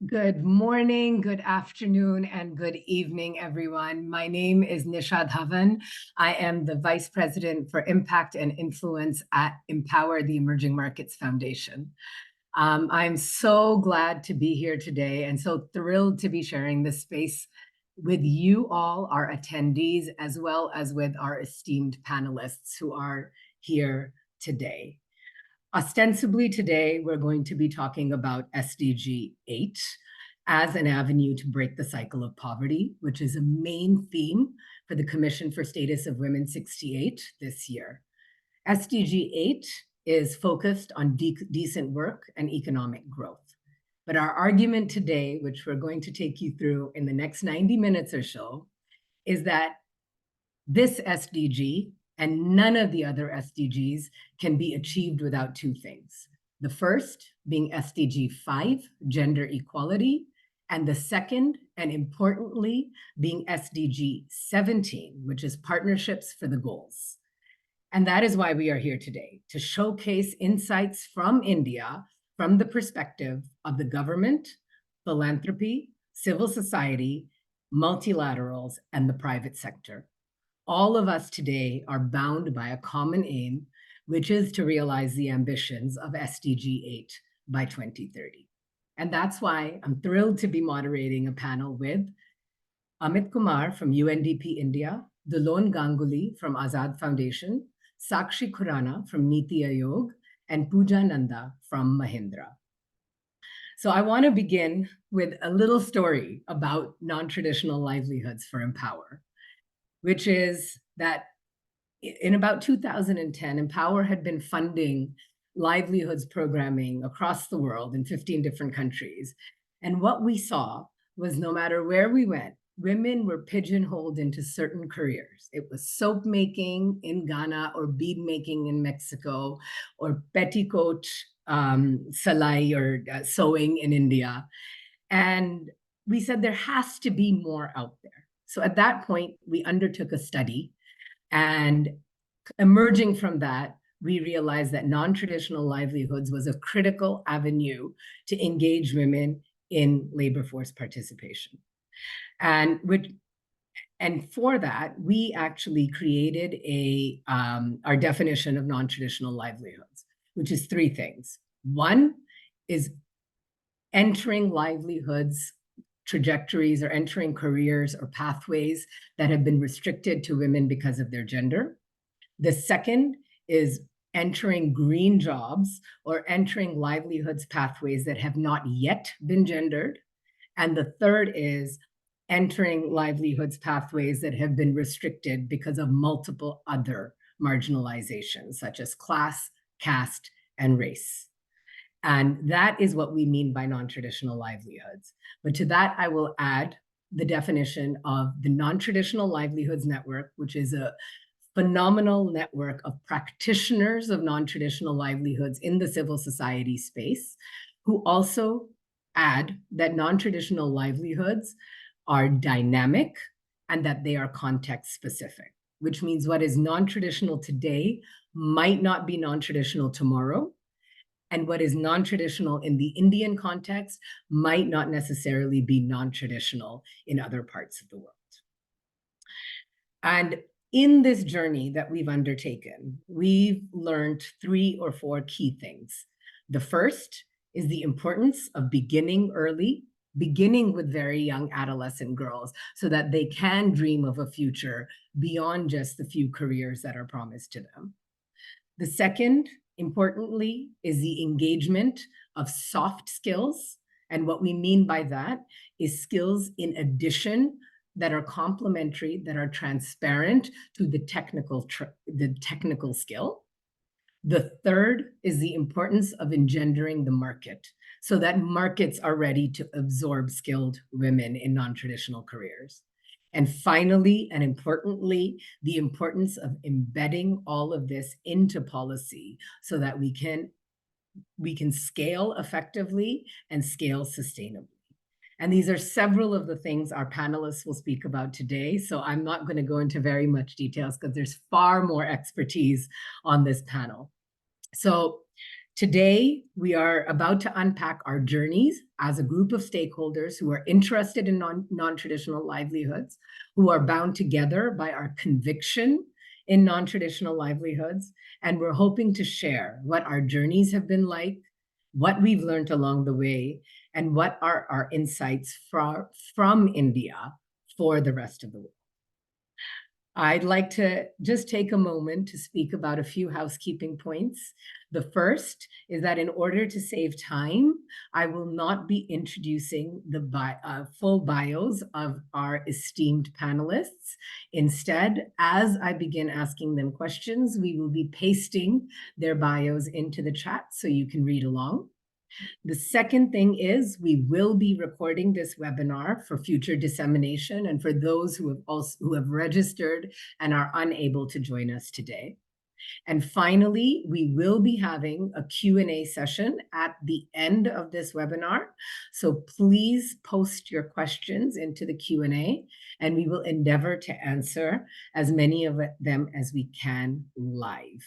Good morning, good afternoon, and good evening, everyone. My name is Nisha Dhawan. I am the Vice President for Impact and Influence at Empower the Emerging Markets Foundation. I'm so glad to be here today and so thrilled to be sharing this space with you all, our attendees, as well as with our esteemed panelists who are here today. Ostensibly today, we're going to be talking about SDG 8 as an avenue to break the cycle of poverty, which is a main theme for the Commission for Status of Women 68 this year. SDG 8 is focused on decent work and economic growth. But our argument today, which we're going to take you through in the next 90 minutes or so, is that this SDG and none of the other SDGs can be achieved without two things. The first being SDG 5, gender equality, and the second, and importantly, being SDG 17, which is partnerships for the goals. And that is why we are here today, to showcase insights from India from the perspective of the government, philanthropy, civil society, multilaterals, and the private sector. All of us today are bound by a common aim, which is to realize the ambitions of SDG 8 by 2030. And that's why I'm thrilled to be moderating a panel with Amit Kumar from UNDP India, Dulon Ganguly from Azad Foundation, Sakshi Khurana from Niti Aayog, and Pooja Nanda from Mahindra. So I want to begin with a little story about non-traditional livelihoods for Empower, which is that in about 2010, Empower had been funding livelihoods programming across the world in 15 different countries. And what we saw was no matter where we went, women were pigeonholed into certain careers. It was soap making in Ghana or bead making in Mexico or petticoat salai or sewing in India. And we said there has to be more out there. So at that point, we undertook a study, and emerging from that, we realized that non-traditional livelihoods was a critical avenue to engage women in labor force participation. And for that, we actually created our definition of non-traditional livelihoods, which is three things. One is entering livelihoods trajectories or entering careers or pathways that have been restricted to women because of their gender. The second is entering green jobs or entering livelihoods pathways that have not yet been gendered. And the third is entering livelihoods pathways that have been restricted because of multiple other marginalizations, such as class, caste, and race. And that is what we mean by non-traditional livelihoods. But to that, I will add the definition of the Non-Traditional Livelihoods Network, which is a phenomenal network of practitioners of non-traditional livelihoods in the civil society space, who also add that non-traditional livelihoods are dynamic and that they are context specific, which means what is non-traditional today might not be non-traditional tomorrow. And what is non-traditional in the Indian context might not necessarily be non-traditional in other parts of the world. And in this journey that we've undertaken, we've learned 3 or 4 key things. The first is the importance of beginning early, beginning with very young adolescent girls so that they can dream of a future beyond just the few careers that are promised to them. The second, importantly, is the engagement of soft skills. And what we mean by that is skills in addition that are complementary, that are transparent to the technical skill. The third is the importance of engendering the market so that markets are ready to absorb skilled women in non-traditional careers. And finally, and importantly, the importance of embedding all of this into policy so that we can scale effectively and scale sustainably. And these are several of the things our panelists will speak about today. So I'm not going to go into very much details because there's far more expertise on this panel. So Today, we are about to unpack our journeys as a group of stakeholders who are interested in non-traditional livelihoods, who are bound together by our conviction in non-traditional livelihoods, and we're hoping to share what our journeys have been like, what we've learned along the way, and what are our insights from India for the rest of the world. I'd like to just take a moment to speak about a few housekeeping points. The first is that in order to save time, I will not be introducing the full bios of our esteemed panelists. Instead, as I begin asking them questions, we will be pasting their bios into the chat so you can read along. The second thing is we will be recording this webinar for future dissemination and for those who have registered and are unable to join us today. And finally, we will be having a Q&A session at the end of this webinar. So please post your questions into the Q&A, and we will endeavor to answer as many of them as we can live.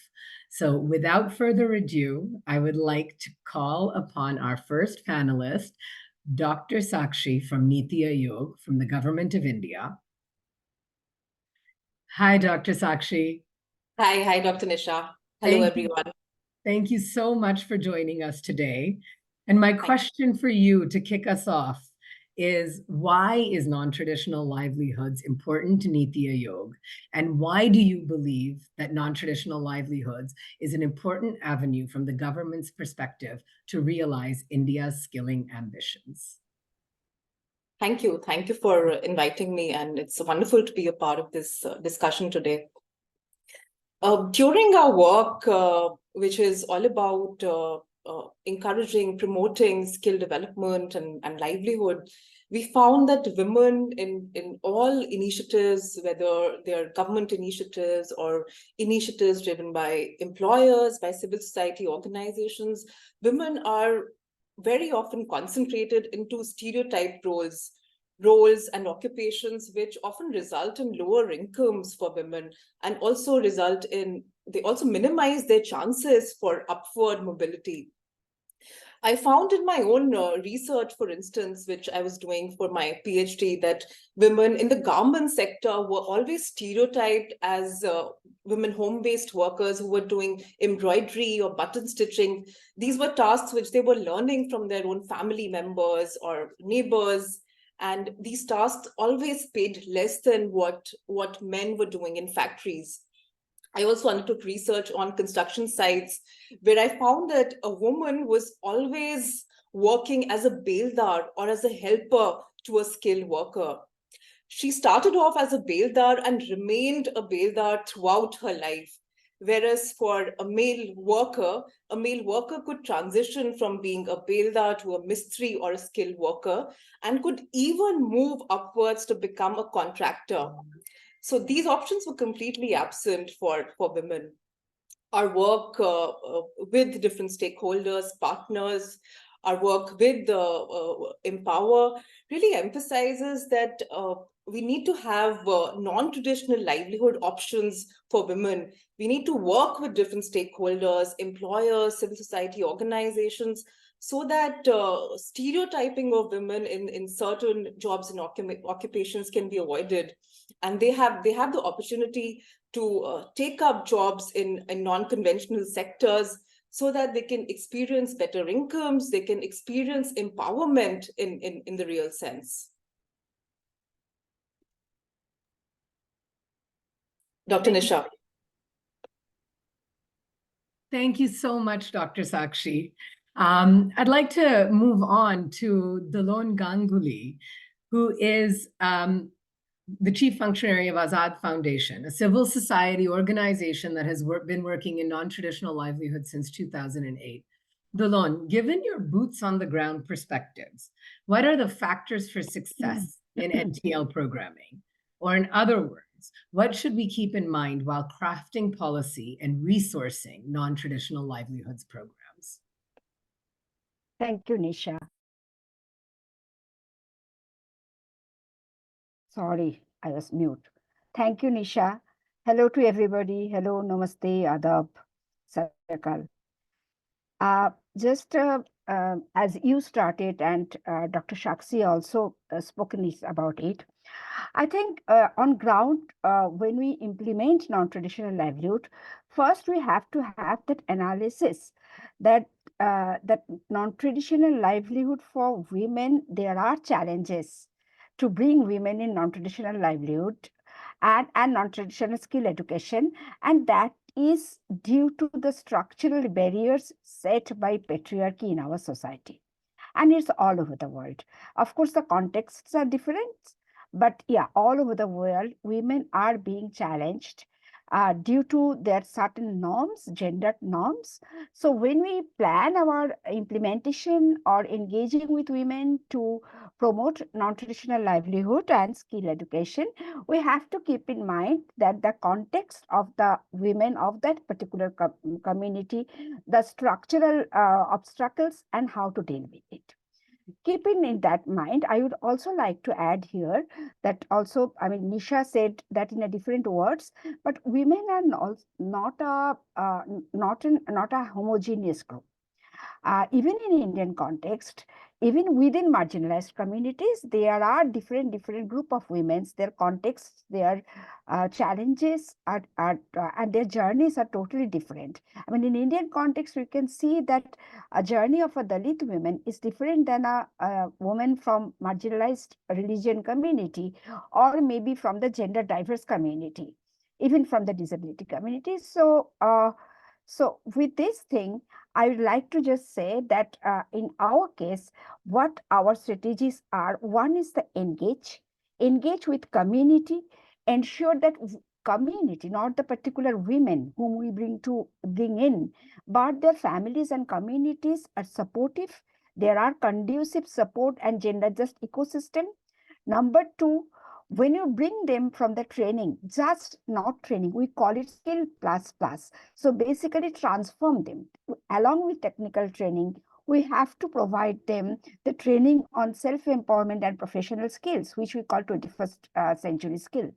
So without further ado, I would like to call upon our first panelist, Dr. Sakshi from Niti Aayog from the Government of India. Hi, Dr. Sakshi. Hi, Dr. Nisha. Hello, everyone. Thank you so much for joining us today. And my question for you to kick us off is, why is non-traditional livelihoods important to Niti Aayog? And why do you believe that non-traditional livelihoods is an important avenue from the government's perspective to realize India's skilling ambitions? Thank you. Thank you for inviting me. And it's wonderful to be a part of this discussion today. During our work, which is all about encouraging, promoting skill development and livelihood, we found that women in all initiatives, whether they're government initiatives or initiatives driven by employers, by civil society organizations, women are very often concentrated into stereotyped roles and occupations, which often result in lower incomes for women and also they also minimize their chances for upward mobility. I found in my own research, for instance, which I was doing for my PhD, that women in the garment sector were always stereotyped as women home-based workers who were doing embroidery or button stitching. These were tasks which they were learning from their own family members or neighbors. And these tasks always paid less than what men were doing in factories. I also undertook research on construction sites, where I found that a woman was always working as a beldar or as a helper to a skilled worker. She started off as a beldar and remained a beldar throughout her life. Whereas for a male worker could transition from being a beldar to a mistri or a skilled worker and could even move upwards to become a contractor. So these options were completely absent for women. Our work with different stakeholders, partners, our work with Empower really emphasizes that we need to have non-traditional livelihood options for women. We need to work with different stakeholders, employers, civil society organizations, so that stereotyping of women in certain jobs and occupations can be avoided. And they have the opportunity to take up jobs in non-conventional sectors so that they can experience better incomes, they can experience empowerment in the real sense. Dr. Nisha. Thank you so much, Dr. Sakshi. I'd like to move on to Dalon Ganguly, who is the chief functionary of Azad Foundation, a civil society organization that has been working in non-traditional livelihood since 2008. Dalon, given your boots on the ground perspectives, what are the factors for success in NTL programming? Or in other words, what should we keep in mind while crafting policy and resourcing non-traditional livelihoods programs? Thank you, Nisha. Sorry, I was mute. Thank you, Nisha. Hello to everybody. Hello, namaste, adab, sat sri akal. Just as you started, and Dr. Shakshi also spoken about it, I think on ground, when we implement non-traditional livelihood, first we have to have that analysis that that non-traditional livelihood for women, there are challenges to bring women in non-traditional livelihood and non-traditional skill education, and that is due to the structural barriers set by patriarchy in our society. And it's all over the world. Of course, the contexts are different, but yeah, all over the world, women are being challenged due to their certain norms, gendered norms. So when we plan our implementation or engaging with women to promote non-traditional livelihood and skill education, we have to keep in mind that the context of the women of that particular community, the structural obstacles, and how to deal with it. Keeping in that mind, I would also like to add here that also, I mean, Nisha said that in a different words, but women are not a homogeneous group. Even in Indian context, even within marginalized communities, there are different group of women. Their contexts, their challenges and their journeys are totally different. I mean, in Indian context, we can see that a journey of a Dalit woman is different than a woman from marginalized religion community, or maybe from the gender diverse community, even from the disability community. So with this thing, I would like to just say that in our case, what our strategies are, one is the engage with community, ensure that community, not the particular women whom we bring in, but their families and communities are supportive. There are conducive support and gender just ecosystem. Number two, when you bring them from the training, just not training, we call it skill plus plus. So basically transform them. Along with technical training, we have to provide them the training on self-empowerment and professional skills, which we call 21st century skill.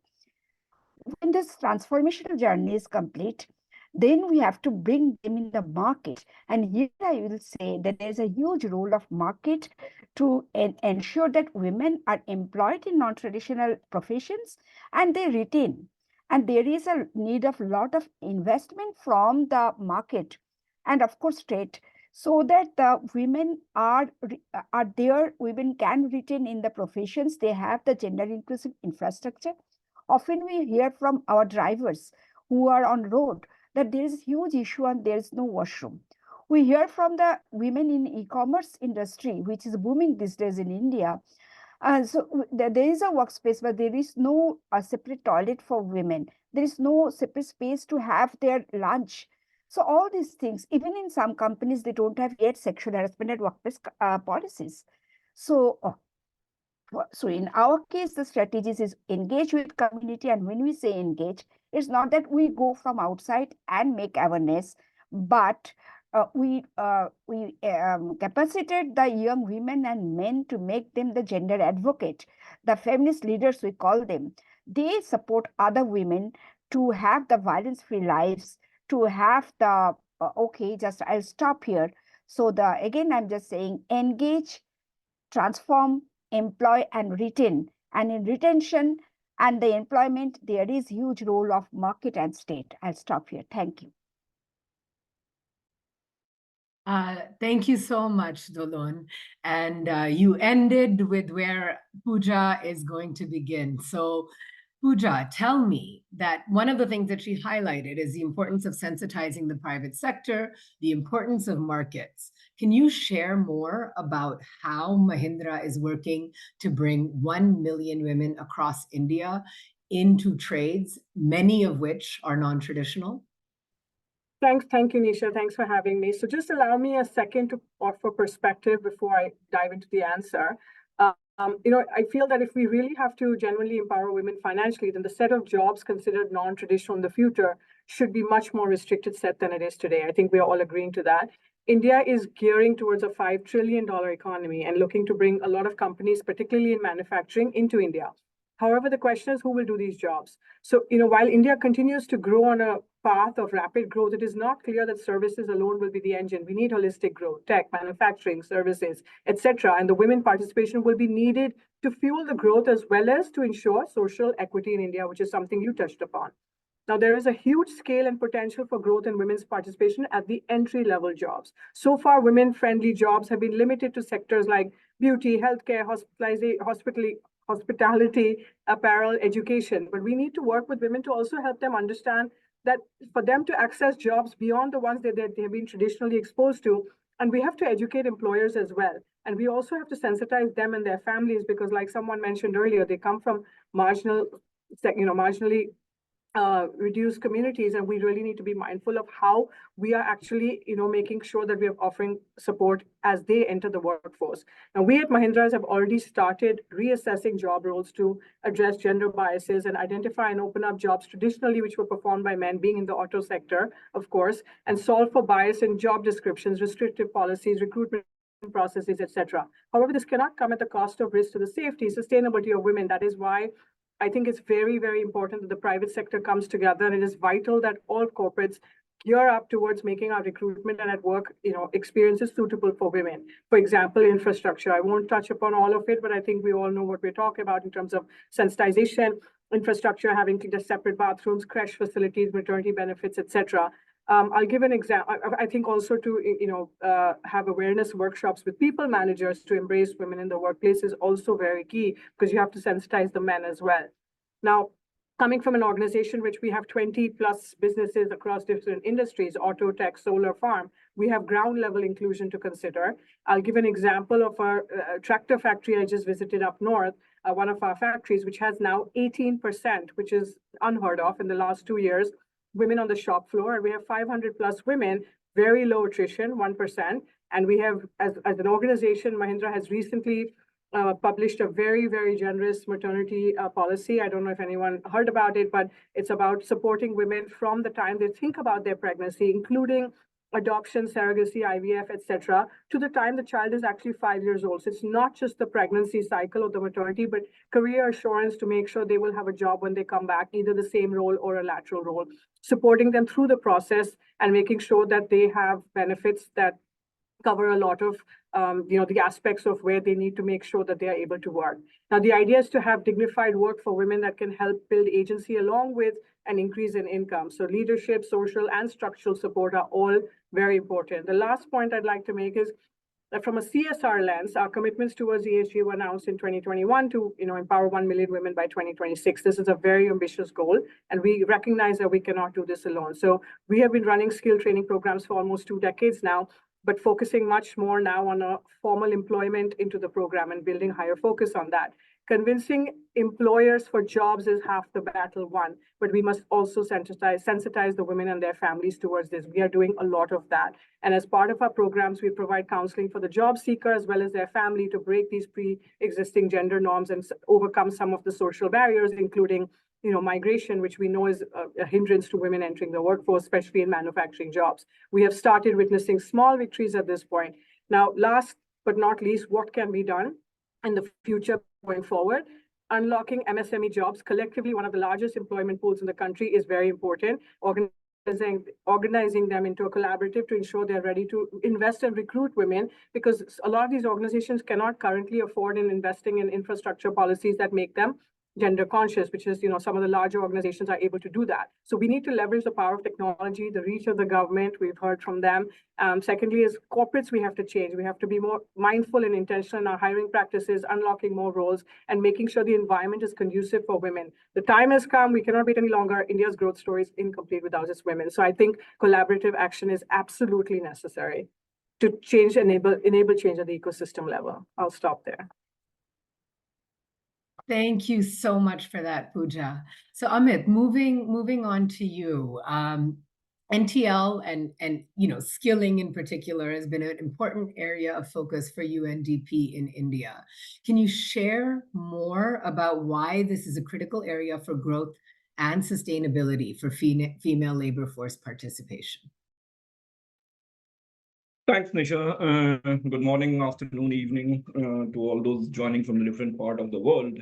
When this transformational journey is complete, then we have to bring them in the market. And here I will say that there's a huge role of market to ensure that women are employed in non-traditional professions and they retain. And there is a need of lot of investment from the market and of course state, so that the women are there, women can retain in the professions. They have the gender inclusive infrastructure. Often we hear from our drivers who are on road that there is a huge issue and there is no washroom. We hear from the women in e-commerce industry, which is booming these days in India. There is a workspace, but there is no separate toilet for women. There is no separate space to have their lunch. So all these things, even in some companies, they don't have yet sexual harassment at workplace policies. So in our case, the strategies is engage with community. And when we say engage, it's not that we go from outside and make awareness, but we capacitate the young women and men to make them the gender advocate, the feminist leaders, we call them. They support other women to have the violence-free lives, to have the, I'll stop here. So again, I'm just saying engage, transform, employ, and retain. And in retention and the employment, there is huge role of market and state. I'll stop here. Thank you. Thank you so much, Dolon. And you ended with where Pooja is going to begin. So Pooja, tell me that one of the things that she highlighted is the importance of sensitizing the private sector, the importance of markets. Can you share more about how Mahindra is working to bring 1 million women across India into trades, many of which are non-traditional? Thank you, Nisha. Thanks for having me. So just allow me a second to offer perspective before I dive into the answer. I feel that if we really have to genuinely empower women financially, then the set of jobs considered non-traditional in the future should be much more restricted set than it is today. I think we're all agreeing to that. India is gearing towards a $5 trillion economy and looking to bring a lot of companies, particularly in manufacturing, into India. However, the question is who will do these jobs? So, while India continues to grow on a path of rapid growth, it is not clear that services alone will be the engine. We need holistic growth, tech, manufacturing, services, etc. And the women participation will be needed to fuel the growth as well as to ensure social equity in India, which is something you touched upon. Now, there is a huge scale and potential for growth in women's participation at the entry-level jobs. So far, women-friendly jobs have been limited to sectors like beauty, healthcare, hospitality, apparel, education. But we need to work with women to also help them understand that for them to access jobs beyond the ones that they have been traditionally exposed to, and we have to educate employers as well. And we also have to sensitize them and their families because, like someone mentioned earlier, they come from marginally reduced communities, and we really need to be mindful of how we are actually, making sure that we are offering support as they enter the workforce. Now, we at Mahindras have already started reassessing job roles to address gender biases and identify and open up jobs traditionally which were performed by men, being in the auto sector, of course, and solve for bias in job descriptions, restrictive policies, recruitment processes, etc. However, this cannot come at the cost of risk to the safety, sustainability of women. That is why I think it's very, very important that the private sector comes together, and it is vital that all corporates gear up towards making our recruitment and at work, experiences suitable for women. For example, infrastructure. I won't touch upon all of it, but I think we all know what we're talking about in terms of sensitization, infrastructure, having just separate bathrooms, creche facilities, maternity benefits, etc. I'll give an example. I think also to have awareness workshops with people managers to embrace women in the workplace is also very key, because you have to sensitize the men as well. Now, coming from an organization which we have 20 plus businesses across different industries, auto, tech, solar, farm, we have ground level inclusion to consider. I'll give an example of our tractor factory I just visited up north, one of our factories, which has now 18%, which is unheard of in the last 2 years, women on the shop floor. And we have 500 plus women, very low attrition, 1%. And we have, as an organization, Mahindra has recently published a very, very generous maternity policy. I don't know if anyone heard about it, but it's about supporting women from the time they think about their pregnancy, including adoption, surrogacy, IVF, etc., to the time the child is actually 5 years old. So it's not just the pregnancy cycle or the maternity, but career assurance to make sure they will have a job when they come back, either the same role or a lateral role, supporting them through the process and making sure that they have benefits that cover a lot of the aspects of where they need to make sure that they are able to work. Now, the idea is to have dignified work for women that can help build agency along with an increase in income. So leadership, social, and structural support are all very important. The last point I'd like to make is that from a CSR lens, our commitments towards ESG were announced in 2021 to empower 1 million women by 2026. This is a very ambitious goal, and we recognize that we cannot do this alone. So we have been running skill training programs for almost 2 decades now, but focusing much more now on a formal employment into the program and building higher focus on that. Convincing employers for jobs is half the battle won, but we must also sensitize the women and their families towards this. We are doing a lot of that. And as part of our programs, we provide counseling for the job seeker as well as their family to break these pre-existing gender norms and overcome some of the social barriers, including migration, which we know is a hindrance to women entering the workforce, especially in manufacturing jobs. We have started witnessing small victories at this point. Now, last but not least, what can be done in the future going forward? Unlocking MSME jobs, collectively one of the largest employment pools in the country, is very important. Organizing them into a collaborative to ensure they're ready to invest and recruit women, because a lot of these organizations cannot currently afford in investing in infrastructure policies that make them gender conscious, which is, some of the larger organizations are able to do that. So we need to leverage the power of technology, the reach of the government. We've heard from them. Secondly, as corporates, we have to change. We have to be more mindful and intentional in our hiring practices, unlocking more roles, and making sure the environment is conducive for women. The time has come. We cannot wait any longer. India's growth story is incomplete without its women. So I think collaborative action is absolutely necessary to enable change at the ecosystem level. I'll stop there. Thank you so much for that, Pooja. So Amit, moving on to you. NTL and skilling in particular has been an important area of focus for UNDP in India. Can you share more about why this is a critical area for growth and sustainability for female labor force participation? Thanks, Nisha. Good morning, afternoon, evening to all those joining from the different part of the world.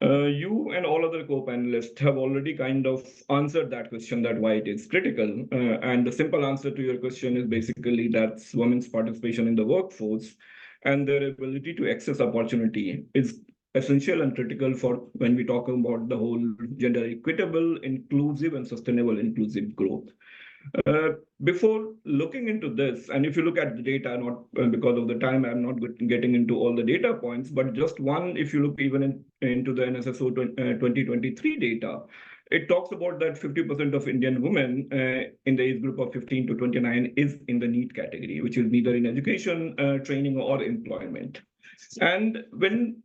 You and all other co-panelists have already kind of answered that question, that why it is critical. And the simple answer to your question is basically that's women's participation in the workforce and their ability to access opportunity is essential and critical for when we talk about the whole gender equitable, inclusive, and sustainable inclusive growth. Before looking into this, and if you look at the data, not because of the time, I'm not getting into all the data points, but just one, if you look even into the NSSO 2023 data, it talks about that 50% of Indian women in the age group of 15 to 29 is in the NEET category, which is neither in education, training, or employment. And when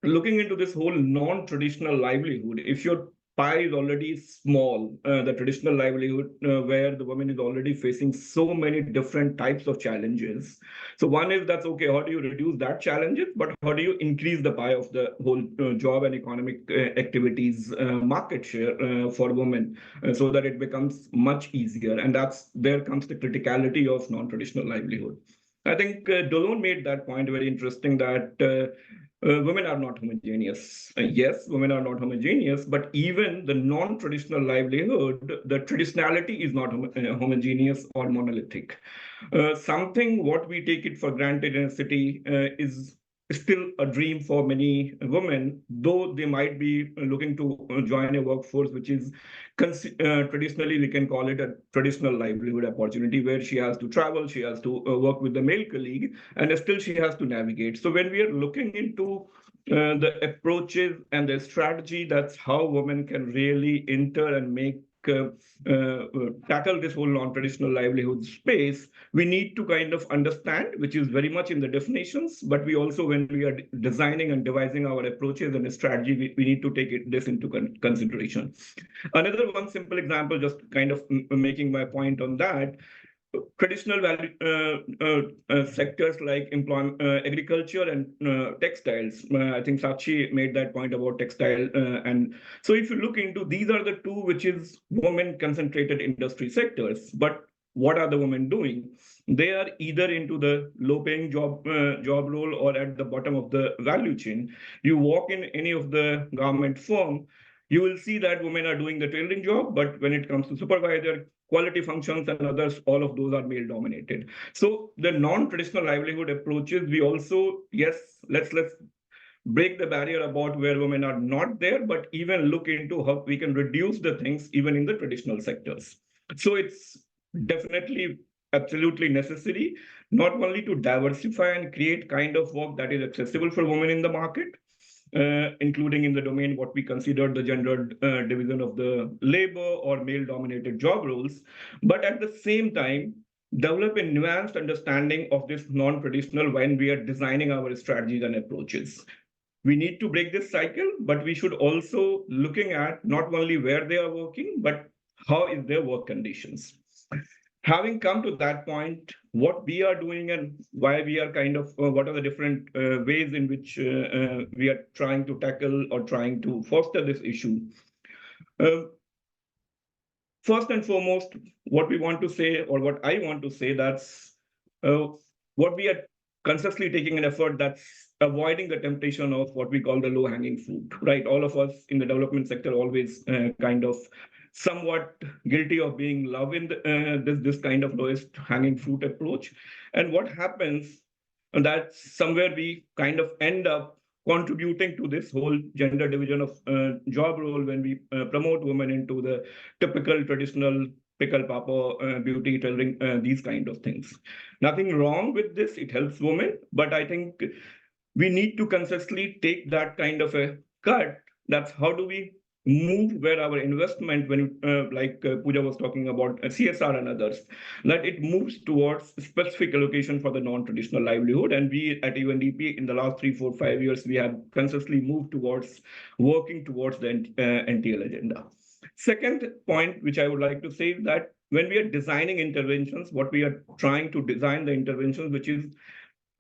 looking into this whole non-traditional livelihood, if your pie is already small, the traditional livelihood where the woman is already facing so many different types of challenges. So one is that's okay, how do you reduce that challenges, but how do you increase the pie of the whole job and economic activities market share for women so that it becomes much easier. And there comes the criticality of non-traditional livelihood. I think Dolon made that point very interesting that women are not homogeneous. Yes, women are not homogeneous, but even the non-traditional livelihood, the traditionality is not homogeneous or monolithic. Something what we take it for granted in a city is still a dream for many women, though they might be looking to join a workforce which is traditionally, we can call it a traditional livelihood opportunity where she has to travel, she has to work with the male colleague, and still she has to navigate. So when we are looking into the approaches and the strategy, that's how women can really enter and make tackle this whole non-traditional livelihood space. We need to kind of understand, which is very much in the definitions, but we also, when we are designing and devising our approaches and strategy, we need to take this into consideration. Another one simple example, just kind of making my point on that, traditional value sectors like employment, agriculture and textiles. I think Sakshi made that point about textile. And so if you look into, these are the two which is women concentrated industry sectors. But what are the women doing? They are either into the low-paying job role or at the bottom of the value chain. You walk in any of the government firm, you will see that women are doing the tailoring job, but when it comes to supervisor, quality functions and others, all of those are male dominated. So the non-traditional livelihood approaches, we also, yes, let's break the barrier about where women are not there, but even look into how we can reduce the things even in the traditional sectors. So it's definitely absolutely necessary, not only to diversify and create kind of work that is accessible for women in the market, including in the domain what we consider the gendered division of the labor or male-dominated job roles, but at the same time, develop a nuanced understanding of this non-traditional when we are designing our strategies and approaches. We need to break this cycle, but we should also looking at not only where they are working, but how is their work conditions. Having come to that point, what we are doing and why we are kind of, what are the different ways in which we are trying to tackle or trying to foster this issue. First and foremost, what we want to say, or what I want to say, that's what we are consciously taking an effort that's avoiding the temptation of what we call the low-hanging fruit, right? All of us in the development sector always kind of somewhat guilty of being love in this kind of lowest hanging fruit approach. And what happens, that somewhere we kind of end up contributing to this whole gender division of job role when we promote women into the typical traditional pickle papa, beauty, tailoring, these kind of things. Nothing wrong with this, it helps women, but I think we need to consciously take that kind of a cut. That's how do we move where our investment, when like Pooja was talking about CSR and others, that it moves towards specific allocation for the non-traditional livelihood. And we at UNDP in the last 3, 4, 5 years, we have consciously moved towards working towards the NTL agenda. Second point, which I would like to say, is that when we are designing interventions, what we are trying to design the interventions, which is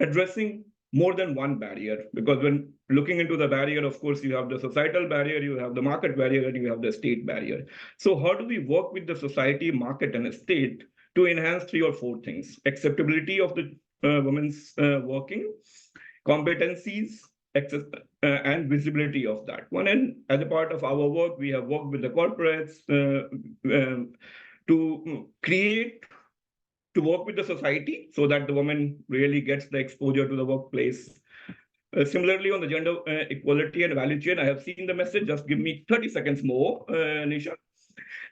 addressing more than one barrier, because when looking into the barrier, of course, you have the societal barrier, you have the market barrier, and you have the state barrier. So how do we work with the society, market, and state to enhance 3 or 4 things? Acceptability of the women's working, competencies, access and visibility of that one. And as a part of our work, we have worked with the corporates to work with the society so that the woman really gets the exposure to the workplace. Similarly, on the gender equality and value chain, I have seen the message. Just give me 30 seconds more, Nisha.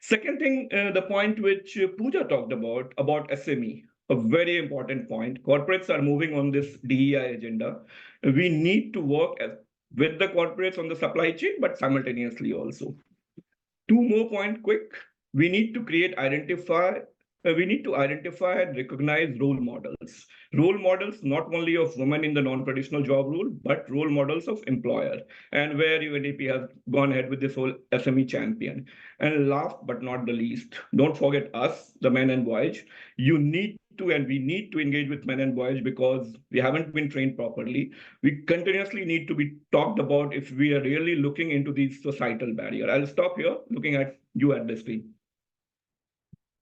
Second thing, the point which Pooja talked about SME, a very important point. Corporates are moving on this DEI agenda. We need to work with the corporates on the supply chain, but simultaneously also. Two more points, quick. We need to identify and recognize role models. Role models not only of women in the non-traditional job role, but role models of employer, and where UNDP has gone ahead with this whole SME champion. And last but not the least, don't forget us, the men and boys. We need to engage with men and boys because we haven't been trained properly. We continuously need to be talked about if we are really looking into these societal barriers. I'll stop here, looking at you at the screen.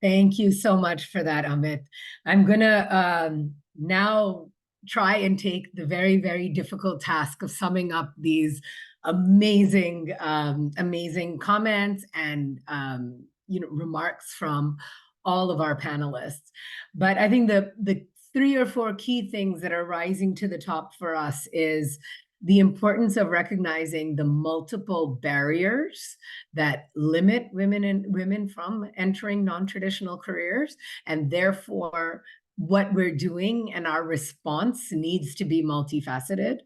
Thank you so much for that, Amit. I'm going to now try and take the very, very difficult task of summing up these amazing, amazing comments and remarks from all of our panelists. But I think the 3 or 4 key things that are rising to the top for us is the importance of recognizing the multiple barriers that limit women from entering non-traditional careers, and therefore what we're doing and our response needs to be multifaceted.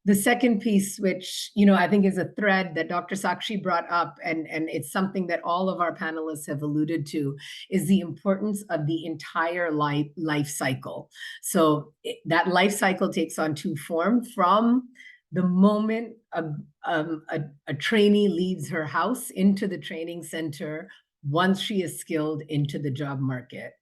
The second piece, which I think is a thread that Dr. Sakshi brought up, and it's something that all of our panelists have alluded to, is the importance of the entire life cycle. So that life cycle takes on 2 forms: from the moment a trainee leaves her house into the training center, once she is skilled into the job market.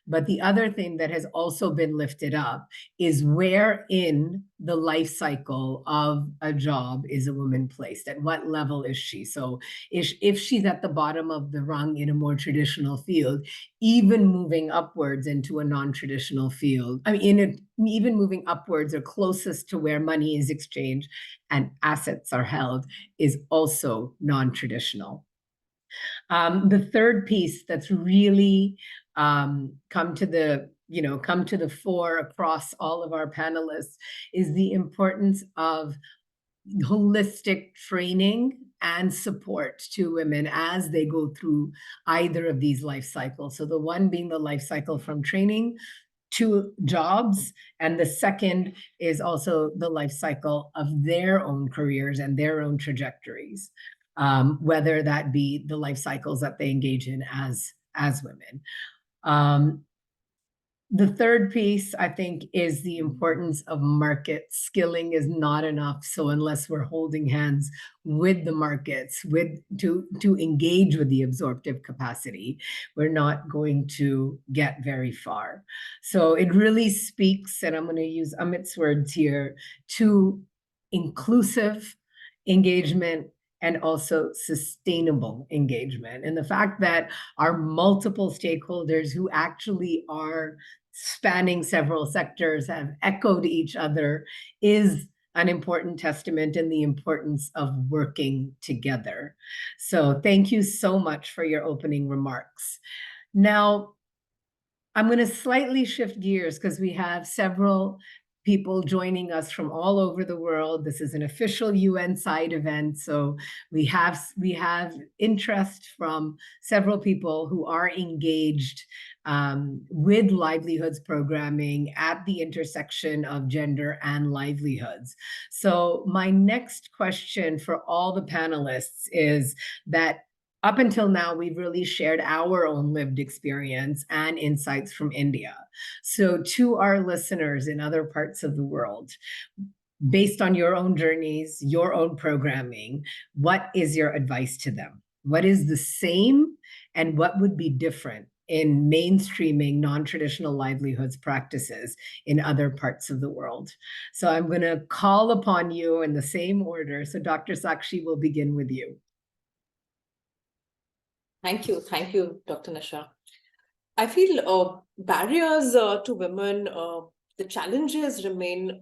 But the other thing that has also been lifted up is where in the life cycle of a job is a woman placed? At what level is she? So if she's at the bottom of the rung in a more traditional field, even moving upwards into a non-traditional field, even moving upwards or closest to where money is exchanged and assets are held, is also non-traditional. The third piece that's really come to the fore across all of our panelists is the importance of holistic training and support to women as they go through either of these life cycles. So the one being the life cycle from training to jobs, and the second is also the life cycle of their own careers and their own trajectories, whether that be the life cycles that they engage in as women. The third piece, I think, is the importance of market. Skilling is not enough. So unless we're holding hands with the markets, to engage with the absorptive capacity, we're not going to get very far. So it really speaks, and I'm going to use Amit's words here, to inclusive engagement and also sustainable engagement. And the fact that our multiple stakeholders who actually are spanning several sectors have echoed each other is an important testament in the importance of working together. So thank you so much for your opening remarks. Now, I'm going to slightly shift gears because we have several people joining us from all over the world. This is an official UN side event, so we have interest from several people who are engaged with livelihoods programming at the intersection of gender and livelihoods. So my next question for all the panelists is that up until now, we've really shared our own lived experience and insights from India. So to our listeners in other parts of the world, based on your own journeys, your own programming, what is your advice to them? What is the same and what would be different in mainstreaming non-traditional livelihoods practices in other parts of the world? So I'm going to call upon you in the same order. So Dr. Sakshi, will begin with you. Thank you, Dr. Nisha. I feel barriers to women, the challenges remain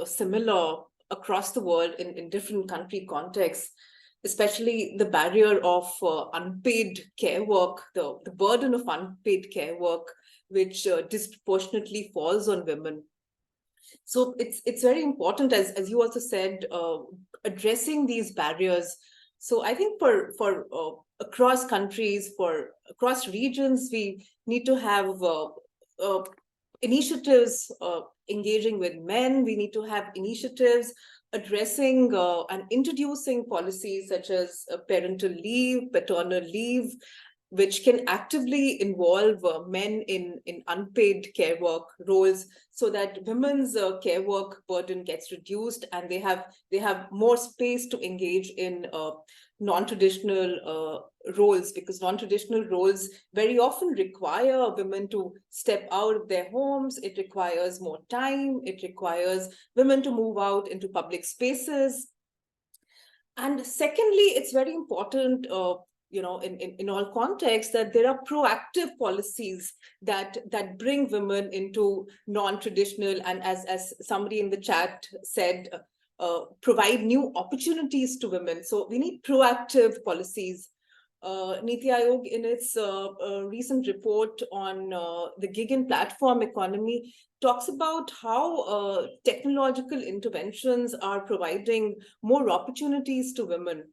similar across the world in different country contexts, especially the barrier of unpaid care work, the burden of unpaid care work, which disproportionately falls on women. So it's very important, as you also said, addressing these barriers. So I think for across countries, for across regions, we need to have initiatives engaging with men. We need to have initiatives addressing and introducing policies such as parental leave, paternal leave, which can actively involve men in unpaid care work roles, so that women's care work burden gets reduced and they have more space to engage in non-traditional roles, because non-traditional roles very often require women to step out of their homes. It requires more time. It requires women to move out into public spaces. And secondly, it's very important, in all contexts, that there are proactive policies that bring women into non-traditional, and as somebody in the chat said, provide new opportunities to women. So we need proactive policies. Niti Aayog, in its recent report on the gig and platform economy, talks about how technological interventions are providing more opportunities to women.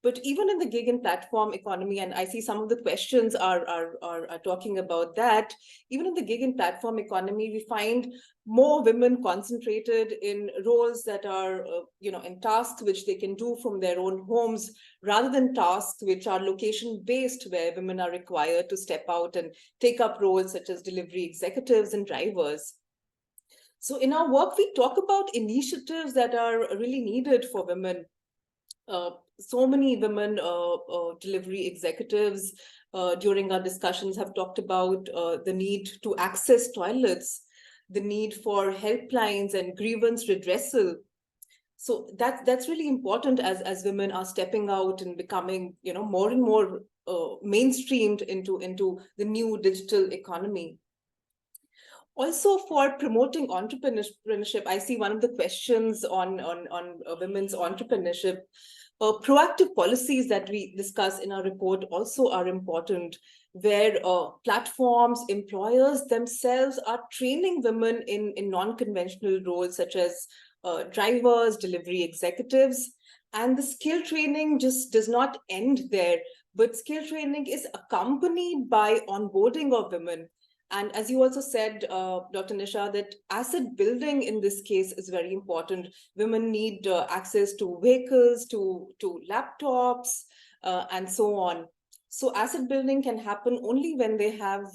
But even in the gig and platform economy, and I see some of the questions are talking about that, even in the gig and platform economy, we find more women concentrated in roles that are, in tasks which they can do from their own homes, rather than tasks which are location-based, where women are required to step out and take up roles such as delivery executives and drivers. So in our work, we talk about initiatives that are really needed for women. So many women delivery executives during our discussions have talked about the need to access toilets, the need for helplines and grievance redressal. So that's really important as women are stepping out and becoming, more and more mainstreamed into the new digital economy. Also, for promoting entrepreneurship, I see one of the questions on women's entrepreneurship. Proactive policies that we discuss in our report also are important, where platforms, employers themselves are training women in non-conventional roles such as drivers, delivery executives. And the skill training just does not end there, but skill training is accompanied by onboarding of women. And as you also said, Dr. Nisha, that asset building in this case is very important. Women need access to vehicles, to laptops, and so on. So asset building can happen only when they have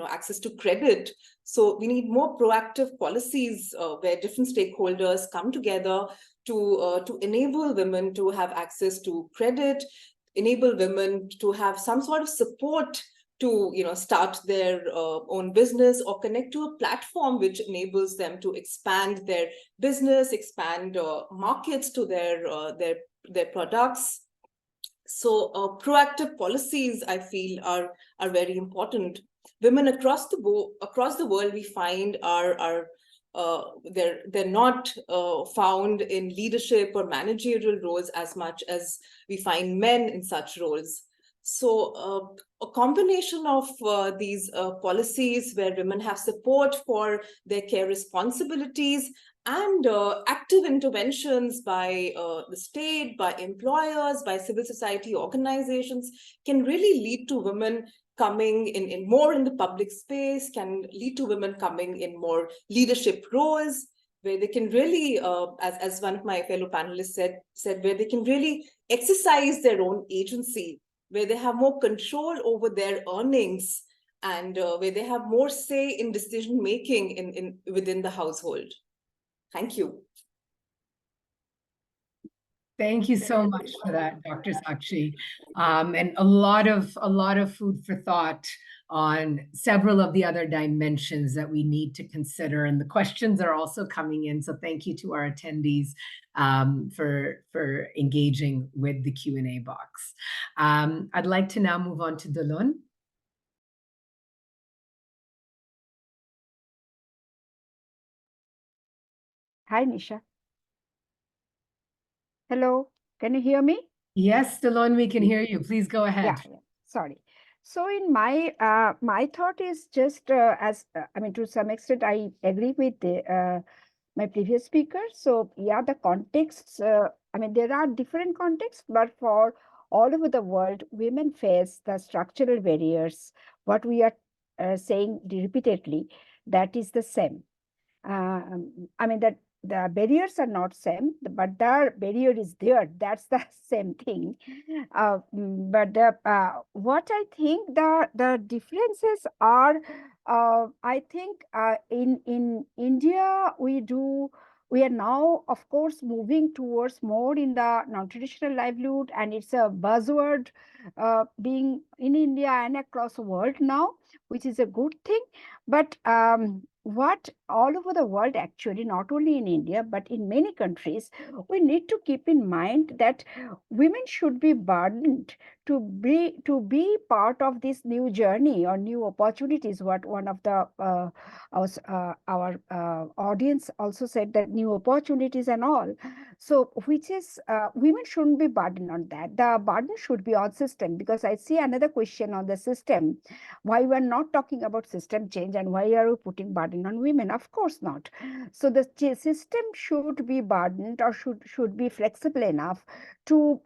access to credit. So we need more proactive policies where different stakeholders come together to enable women to have access to credit, enable women to have some sort of support to start their own business, or connect to a platform which enables them to expand their business, expand markets to their products. So proactive policies, I feel, are very important. Women across the world, we find they're not found in leadership or managerial roles as much as we find men in such roles. So a combination of these policies where women have support for their care responsibilities, and active interventions by the state, by employers, by civil society organizations, can really lead to women coming in more in the public space, can lead to women coming in more leadership roles, where they can really, as one of my fellow panelists said, where they can really exercise their own agency, where they have more control over their earnings, and where they have more say in decision making within the household. Thank you. Thank you so much for that, Dr. Sakshi. And a lot of food for thought on several of the other dimensions that we need to consider. And the questions are also coming in. So thank you to our attendees for engaging with the Q&A box. I'd like to now move on to Dolun. Hi, Nisha. Hello, can you hear me? Yes, Stallone, we can hear you. Please go ahead. Yeah, sorry. So in my thought is just I mean, to some extent I agree with my previous speaker. So yeah, the contexts, I mean, there are different contexts, but for all over the world, women face the structural barriers, what we are saying repeatedly, that is the same. I mean that the barriers are not same, but the barrier is there. That's the same thing. But what I think the differences are, I think in India we are now, of course, moving towards more in the non-traditional livelihood, and it's a buzzword being in India and across the world now, which is a good thing. But what all over the world, actually, not only in India, but in many countries, we need to keep in mind that women should be burdened to be part of this new journey or new opportunities. What one of the our audience also said, that new opportunities and all. So, which is women shouldn't be burdened on that. The burden should be on system, because I see another question on the system. Why we're not talking about system change, and why are we putting burden on women? Of course not. So the system should be burdened, or should be flexible enough to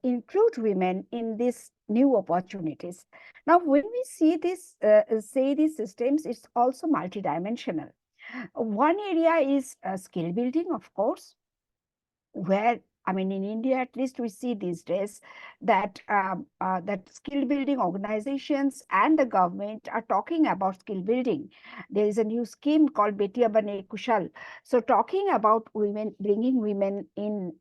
include women in these new opportunities. Now, when we see this, say these systems, it's also multidimensional. One area is skill building, of course, where, I mean, in India, at least, we see these days that that skill building organizations and the government are talking about skill building. There is a new scheme called Betiya Bane Kushal. So talking about women, bringing women in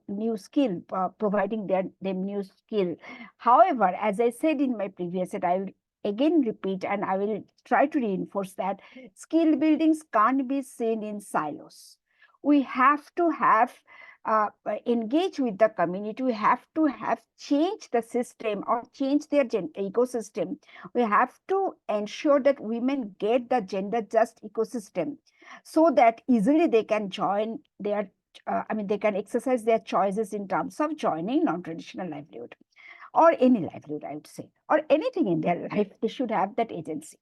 new skill, providing them new skill. However, as I said in my previous set, I will again repeat, and I will try to reinforce that skill buildings can't be seen in silos. We have to have engage with the community. We have to have change the system or change their ecosystem. We have to ensure that women get the gender just ecosystem, so that easily they can join their I mean, they can exercise their choices in terms of joining non-traditional livelihood, or any livelihood, I would say, or anything in their life. They should have that agency.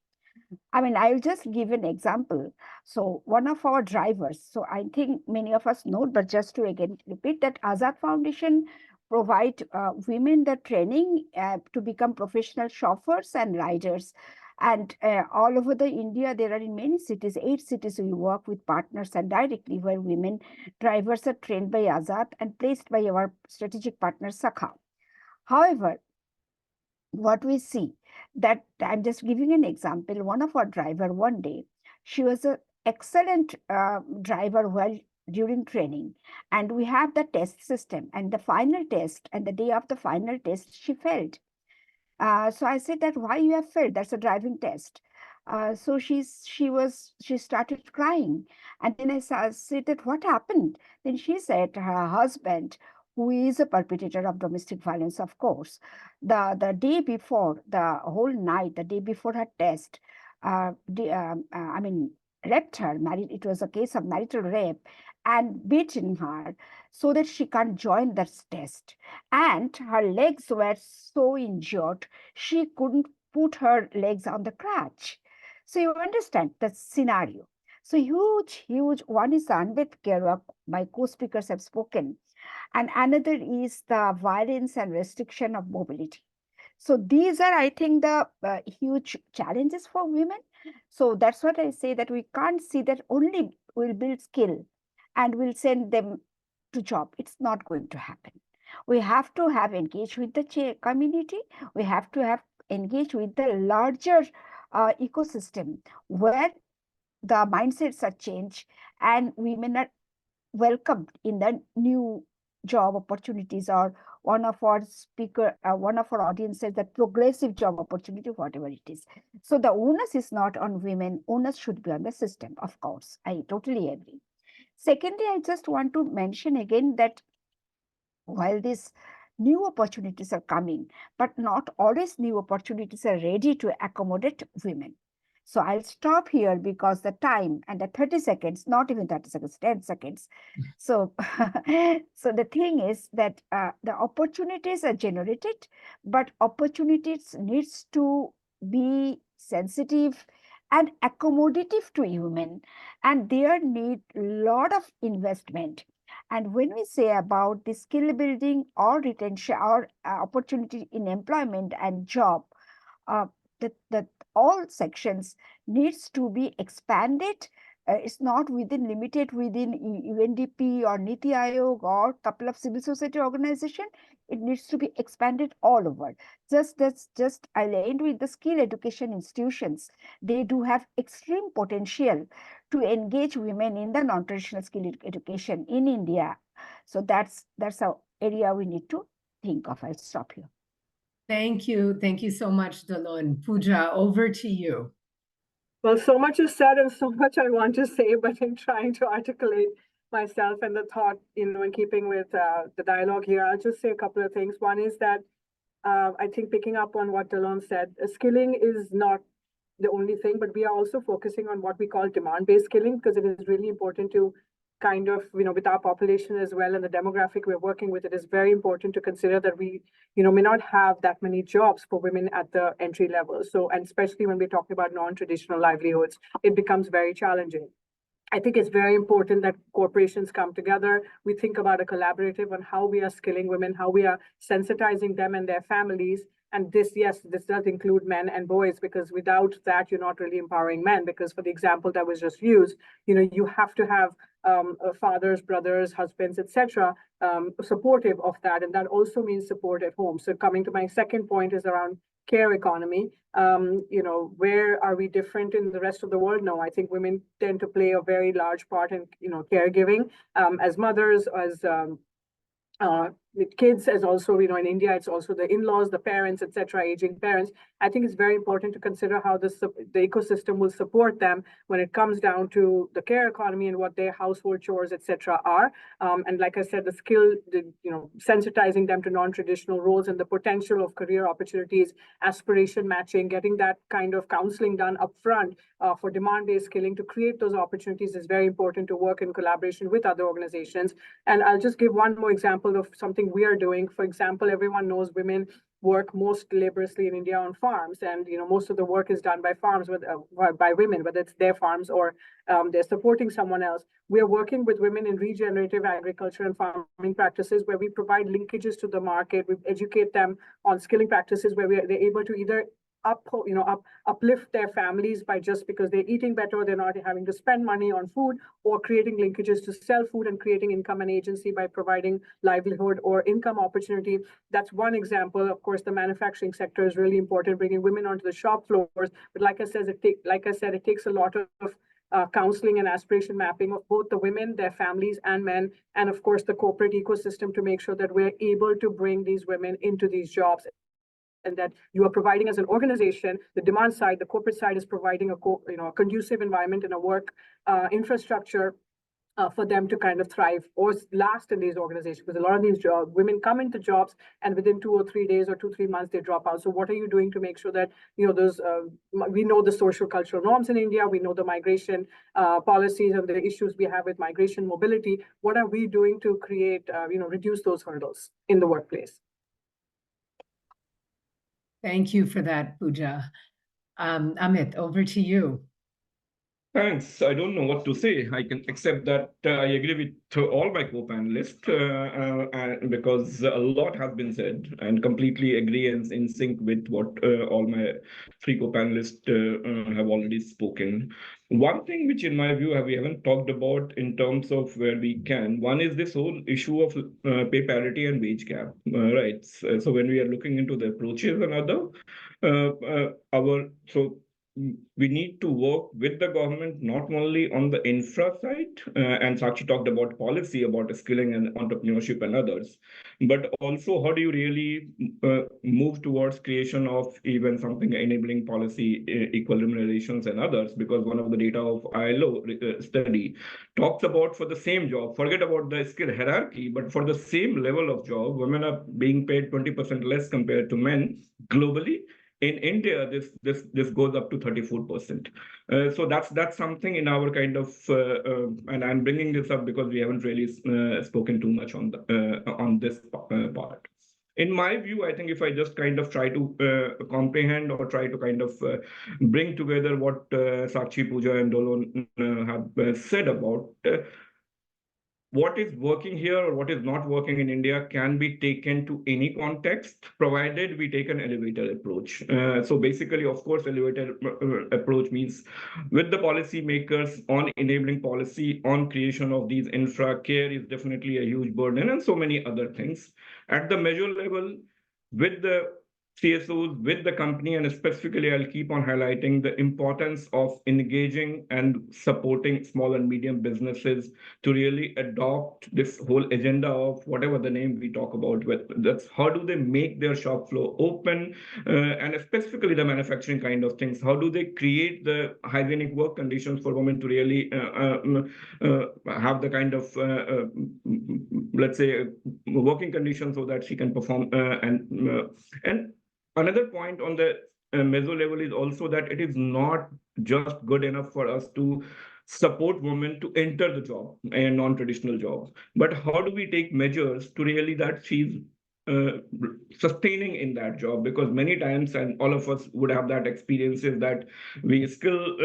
I mean, I'll just give an example. So one of our drivers, so I think many of us know, but just to again repeat, that Azad Foundation provide women the training to become professional chauffeurs and riders. And all over the India, there are in many cities, 8 cities, we work with partners and directly, where women drivers are trained by Azad and placed by our strategic partner, Sakha. However, what we see, that I'm just giving an example. One of our driver, one day, she was an excellent driver while during training, and we have the test system, and the final test, and the day of the final test, she failed. So I said that, why you have failed? That's a driving test. So she started crying, and then said that, what happened? Then she said her husband, who is a perpetrator of domestic violence, of course, the day before, the whole night, the day before her test, I mean, raped her. It was a case of marital rape, and beaten her so that she can't join that test. And her legs were so injured, she couldn't put her legs on the crutch. So you understand the scenario. So huge. One is the unmet care work, my co-speakers have spoken, and another is the violence and restriction of mobility. So these are, I think, the huge challenges for women. So that's what I say, that we can't see that only we'll build skill and we'll send them to job. It's not going to happen. We have to have engaged with the community. We have to have engaged with the larger ecosystem, where the mindsets are changed and women are welcomed in the new job opportunities, or one of our audience says that progressive job opportunity, whatever it is. So the onus is not on women, onus should be on the system, of course. I totally agree. Secondly, I just want to mention again that while these new opportunities are coming, but not always new opportunities are ready to accommodate women. So I'll stop here because the time and the 30 seconds, not even 30 seconds, 10 seconds. So, so the thing is that the opportunities are generated, but opportunities needs to be sensitive and accommodative to human, and there need lot of investment. And when we say about the skill building or retention or opportunity in employment and job, uh, that all sections needs to be expanded. It's not limited within UNDP or Niti Aayog or couple of civil society organization. It needs to be expanded all over. Just I'll end with the skill education institutions. They do have extreme potential to engage women in the non-traditional skill education in India. So that's an area we need to think of. I'll stop here. Thank you. Thank you so much, Dalon. Pooja, over to you. Well, so much is said and so much I want to say, but in trying to articulate myself and the thought, in keeping with the dialogue here, I'll just say a couple of things. One is that I think picking up on what Dalon said, skilling is not the only thing, but we are also focusing on what we call demand-based skilling, because it is really important to kind of, with our population as well and the demographic we're working with, it is very important to consider that we, may not have that many jobs for women at the entry level. So, and especially when we're talking about non-traditional livelihoods, it becomes very challenging. I think it's very important that corporations come together. We think about a collaborative on how we are skilling women, how we are sensitizing them and their families. And this, yes, this does include men and boys, because without that, you're not really empowering men. Because for the example that was just used, you have to have fathers, brothers, husbands, etc., supportive of that. And that also means support at home. So coming to my second point is around care economy. Where are we different in the rest of the world? No, I think women tend to play a very large part in, caregiving, as mothers, as with kids, as also, in India, it's also the in-laws, the parents, etc., aging parents. I think it's very important to consider how the ecosystem will support them when it comes down to the care economy and what their household chores, etc., are. And like I said, sensitizing them to non-traditional roles and the potential of career opportunities, aspiration matching, getting that kind of counseling done upfront for demand-based skilling to create those opportunities is very important to work in collaboration with other organizations. And I'll just give one more example of something we are doing. For example, everyone knows women work most laboriously in India on farms, and most of the work is done by farms by women, whether it's their farms or they're supporting someone else. We are working with women in regenerative agriculture and farming practices, where we provide linkages to the market. We educate them on skilling practices where they're able to either uplift their families by just because they're eating better, they're not having to spend money on food, or creating linkages to sell food and creating income and agency by providing livelihood or income opportunity. That's one example. Of course, the manufacturing sector is really important, bringing women onto the shop floors. But like I said, it takes a lot of counseling and aspiration mapping of both the women, their families, and men, and of course the corporate ecosystem, to make sure that we're able to bring these women into these jobs, and that you are providing as an organization, the demand side, the corporate side is providing a conducive environment and a work infrastructure for them to kind of thrive or last in these organizations. Because a lot of these women come into jobs and within 2 or 3 days or 2-3 months they drop out. So what are you doing to make sure that those we know the social cultural norms in India, we know the migration policies and the issues we have with migration mobility. What are we doing to create reduce those hurdles in the workplace? Thank you for that, Pooja. Amit, over to you. Thanks. I don't know what to say. I can accept that I agree with all my co-panelists because a lot has been said, and completely agree and in sync with what all my three co-panelists have already spoken. One thing which in my view we haven't talked about in terms of where we can, one is this whole issue of pay parity and wage gap, right? So when we are looking into the approaches and other, we need to work with the government, not only on the infra side, and Sakshi talked about policy, about skilling and entrepreneurship and others, but also how do you really move towards creation of even something enabling policy, equal remunerations and others, because one of the data of ILO study talks about for the same job, forget about the skill hierarchy, but for the same level of job, women are being paid 20% less compared to men globally In India, this goes up to 34%. So that's something in our kind of, and I'm bringing this up because we haven't really spoken too much on this part. In my view, I think if I just kind of try to comprehend or try to kind of bring together what Sakshi, Pooja, and Dolon have said about what is working here or what is not working in India can be taken to any context, provided we take an elevator approach. So basically, of course, elevator approach means with the policymakers on enabling policy, on creation of these infra, care is definitely a huge burden, and so many other things. At the measure level, with the CSOs, with the company, and specifically, I'll keep on highlighting the importance of engaging and supporting small and medium businesses to really adopt this whole agenda of whatever the name we talk about. That's how do they make their shop floor open, and specifically the manufacturing kind of things. How do they create the hygienic work conditions for women to really have the kind of, let's say, working conditions so that she can perform and another point on the meso level is also that it is not just good enough for us to support women to enter the job and non-traditional jobs, but how do we take measures to really that she's sustaining in that job? Because many times, and all of us would have that experiences that we skill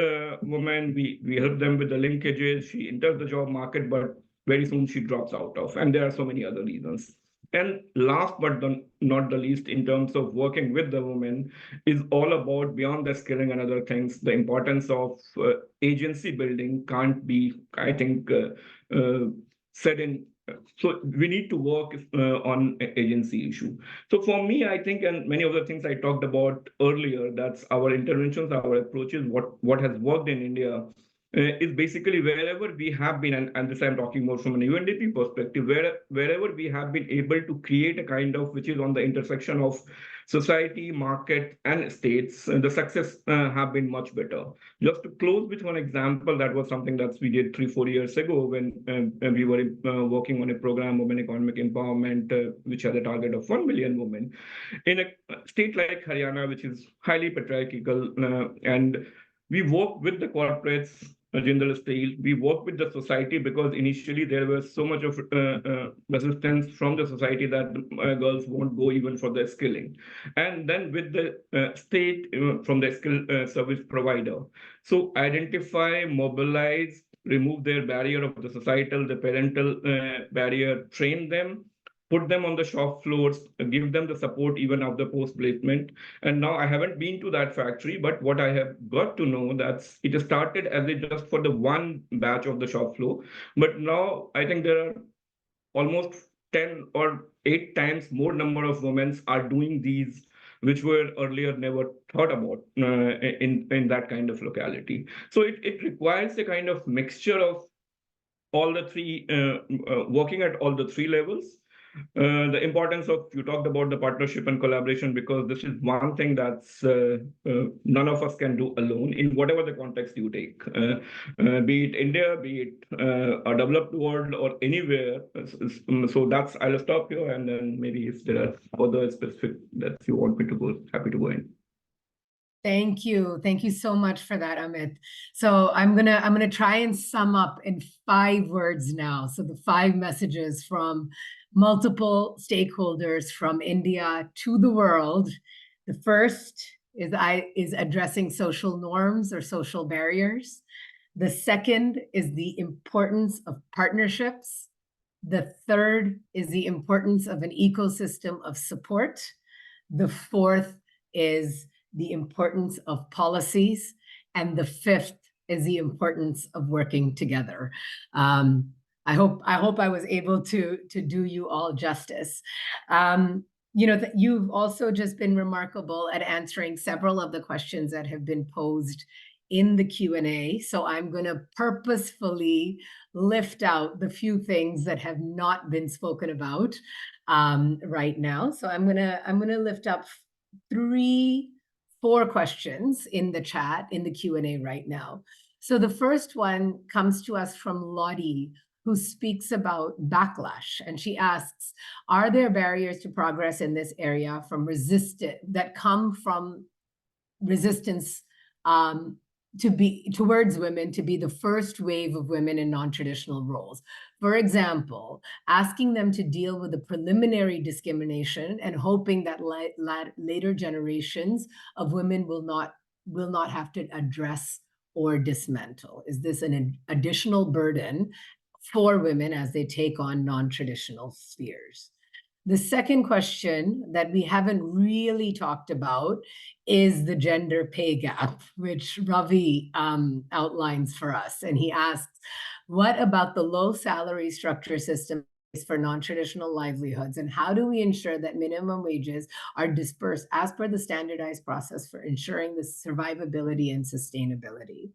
women, we help them with the linkages, she enters the job market, but very soon she drops out of, and there are so many other reasons. And last but not the least, in terms of working with the women, is all about beyond the skilling and other things. The importance of agency building can't be, I think, said in. So we need to work on agency issue. So for me, I think, and many of the things I talked about earlier, that's our interventions, our approaches, what has worked in India. Is basically wherever we have been, and this I'm talking more from an UNDP perspective, wherever we have been able to create a kind of which is on the intersection of society, market, and states, the success have been much better. Just to close with one example, that was something that we did 3-4 years ago when we were working on a program, Women Economic Empowerment, which had a target of 1 million women in a state like Haryana, which is highly patriarchal, and we work with the corporates, Jindal Steel. We work with the society because initially there was so much of resistance from the society that girls won't go even for the skilling. And then with the state from the skill service provider. So identify, mobilize, remove their barrier of the societal, the parental barrier, train them, put them on the shop floors, give them the support even after post-placement. And now I haven't been to that factory, but what I have got to know that it started as just for the one batch of the shop floor. But now I think there are almost 10 or 8 times more number of women are doing these, which were earlier never thought about in that kind of locality. So it requires a kind of mixture of all the three, working at all the three levels. The importance of, you talked about the partnership and collaboration, because this is one thing that's none of us can do alone in whatever the context you take, be it India, be it a developed world or anywhere. So that's, I'll stop here, and then maybe if there are other specific that you want me to go, happy to go in. Thank you. Thank you so much for that, Amit. So I'm gonna try and sum up in 5 words now. So the 5 messages from multiple stakeholders from India to the world. The first is addressing social norms or social barriers. The second is the importance of partnerships. The third is the importance of an ecosystem of support. The fourth is the importance of policies, and the fifth is the importance of working together. I hope I was able to do you all justice. You know, you've also just been remarkable at answering several of the questions that have been posed in the Q&A. So I'm going to purposefully lift out the few things that have not been spoken about right now. So I'm gonna lift up 4 questions in the chat, in the Q&A right now. So the first one comes to us from Lottie, who speaks about backlash. And she asks, are there barriers to progress in this area that come from resistance towards women to be the first wave of women in non-traditional roles. For example, asking them to deal with the preliminary discrimination and hoping that later generations of women will not have to address or dismantle. Is this an additional burden for women as they take on non-traditional spheres? The second question that we haven't really talked about is the gender pay gap, which Ravi outlines for us. And he asks, what about the low salary structure system for non-traditional livelihoods? And how do we ensure that minimum wages are dispersed as per the standardized process for ensuring the survivability and sustainability?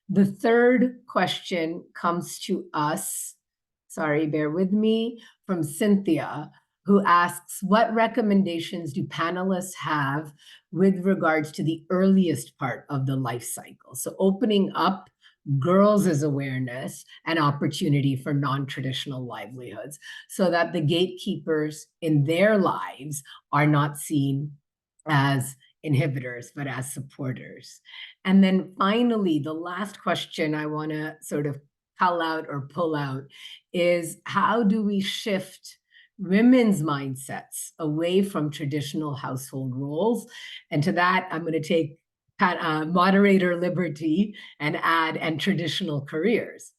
The third question comes to us, sorry, bear with me, from Cynthia, who asks, what recommendations do panelists have with regards to the earliest part of the life cycle? So opening up girls' awareness and opportunity for non-traditional livelihoods so that the gatekeepers in their lives are not seen as inhibitors, but as supporters. And then finally, the last question I want to sort of call out or pull out is, how do we shift women's mindsets away from traditional household roles? And to that, I'm going to take moderator liberty and add and traditional careers.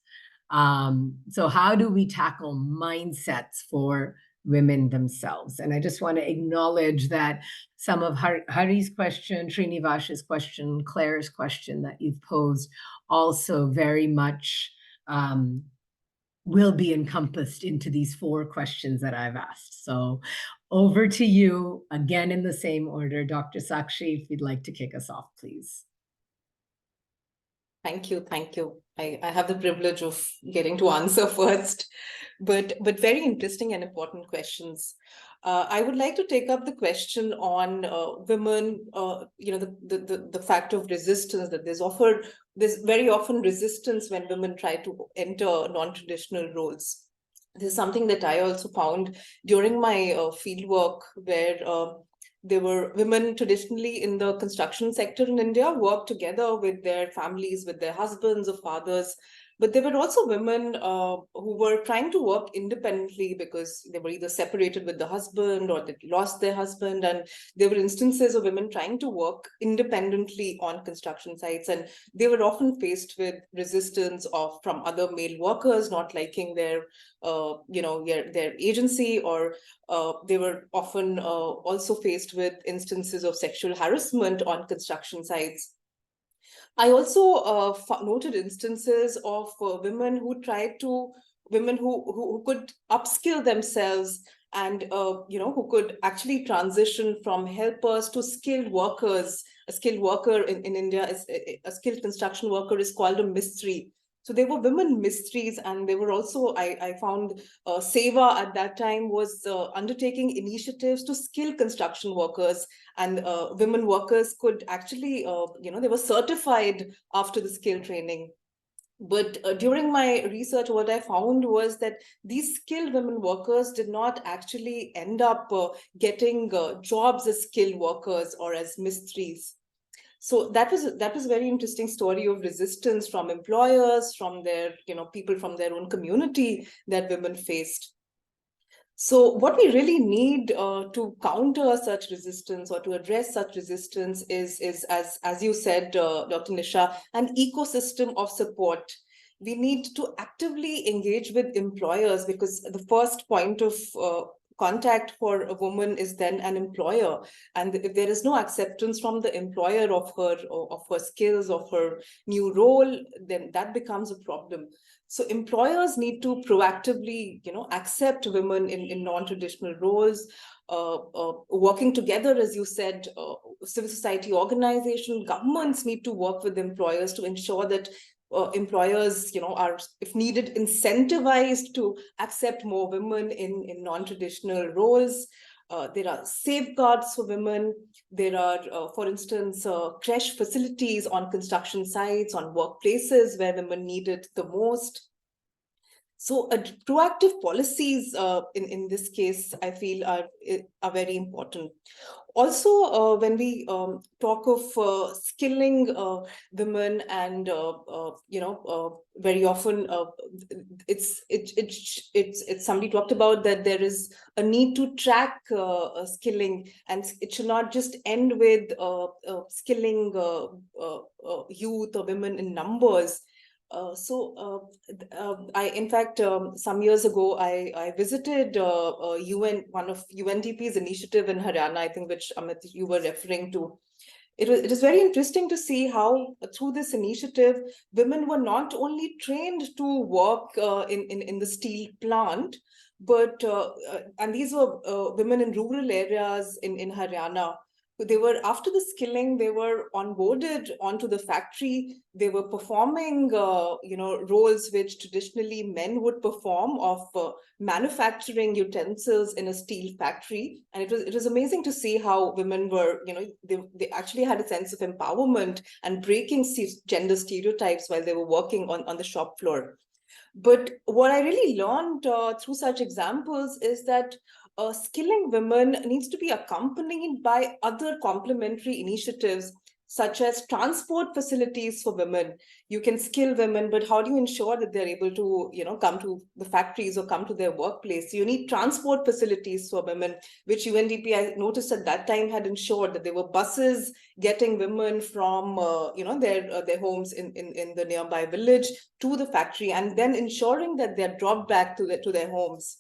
So how do we tackle mindsets for women themselves? And I just want to acknowledge that some of Hari's question, Srinivas's question, Claire's question that you've posed also very much will be encompassed into these 4 questions that I've asked. So over to you, again in the same order. Dr. Sakshi, if you'd like to kick us off, please. Thank you. I have the privilege of getting to answer first, but very interesting and important questions. I would like to take up the question on women, the fact of resistance, that there's very often resistance when women try to enter non-traditional roles. This is something that I also found during my fieldwork, where there were women traditionally in the construction sector in India work together with their families, with their husbands or fathers. But there were also women who were trying to work independently because they were either separated with the husband or they lost their husband. And there were instances of women trying to work independently on construction sites. And they were often faced with resistance from other male workers not liking their agency, or they were often also faced with instances of sexual harassment on construction sites. I also noted instances of women who could upskill themselves and who could actually transition from helpers to skilled workers. A skilled worker in India is a skilled construction worker is called a mistri. So there were women mistries, and they were also, I found Seva at that time was undertaking initiatives to skill construction workers, and women workers could actually, they were certified after the skill training. But during my research, what I found was that these skilled women workers did not actually end up getting jobs as skilled workers or as mistries. So that was a very interesting story of resistance from employers, from their, people from their own community that women faced. So what we really need to counter such resistance or to address such resistance is as you said, Dr. Nisha, an ecosystem of support. We need to actively engage with employers, because the first point of contact for a woman is then an employer, and if there is no acceptance from the employer of her skills, of her new role, then that becomes a problem. So employers need to proactively accept women in non-traditional roles, working together, as you said, civil society organization, governments need to work with employers to ensure that employers, are, if needed, incentivized to accept more women in non-traditional roles. There are safeguards for women. There are, for instance, creche facilities on construction sites, on workplaces where women need it the most. So proactive policies in this case, I feel are very important. Also, when we talk of skilling women, and very often it's somebody talked about that there is a need to track skilling, and it should not just end with skilling youth or women in numbers. In fact, some years ago, I visited one of UNDP's initiative in Haryana, I think, which Amit, you were referring to. It is very interesting to see how through this initiative, women were not only trained to work in the steel plant, but and these were women in rural areas in Haryana. They were, after the skilling, they were onboarded onto the factory. They were performing roles which traditionally men would perform, of manufacturing utensils in a steel factory. And it was amazing to see how women were, they actually had a sense of empowerment and breaking gender stereotypes while they were working on the shop floor. But what I really learned through such examples is that skilling women needs to be accompanied by other complementary initiatives, such as transport facilities for women. You can skill women, but how do you ensure that they're able to, come to the factories or come to their workplace? You need transport facilities for women, which UNDP, I noticed at that time, had ensured that there were buses getting women from, their homes in the nearby village to the factory, and then ensuring that they're dropped back to their homes.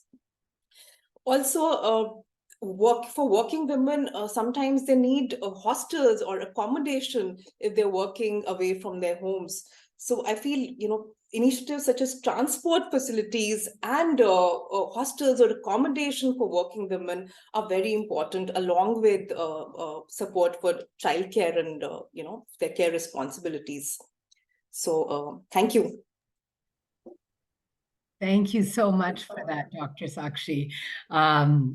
Also, for working women, sometimes they need hostels or accommodation if they're working away from their homes. So I feel, initiatives such as transport facilities and hostels or accommodation for working women are very important, along with support for childcare and their care responsibilities. So thank you. Thank you so much for that, Dr. Sakshi.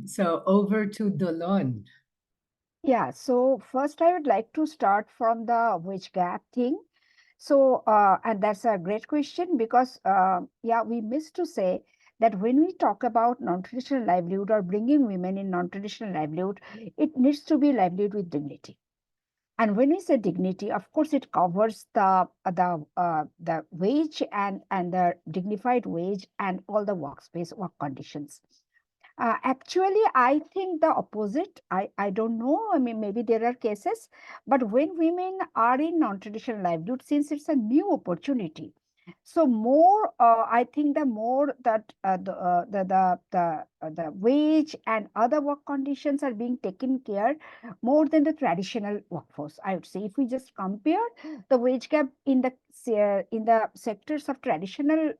So over to Dolon. Yeah, so first I would like to start from the wage gap thing. So, and that's a great question, because, we missed to say that when we talk about non-traditional livelihood or bringing women in non-traditional livelihood, it needs to be livelihood with dignity. And when we say dignity, of course, it covers the wage and the dignified wage and all the workspace work conditions. Actually, I think the opposite. I don't know. I mean, maybe there are cases, but when women are in non-traditional livelihood, since it's a new opportunity, so more, I think the more that the wage and other work conditions are being taken care more than the traditional workforce. I would say, if we just compare the wage gap in the sectors of traditional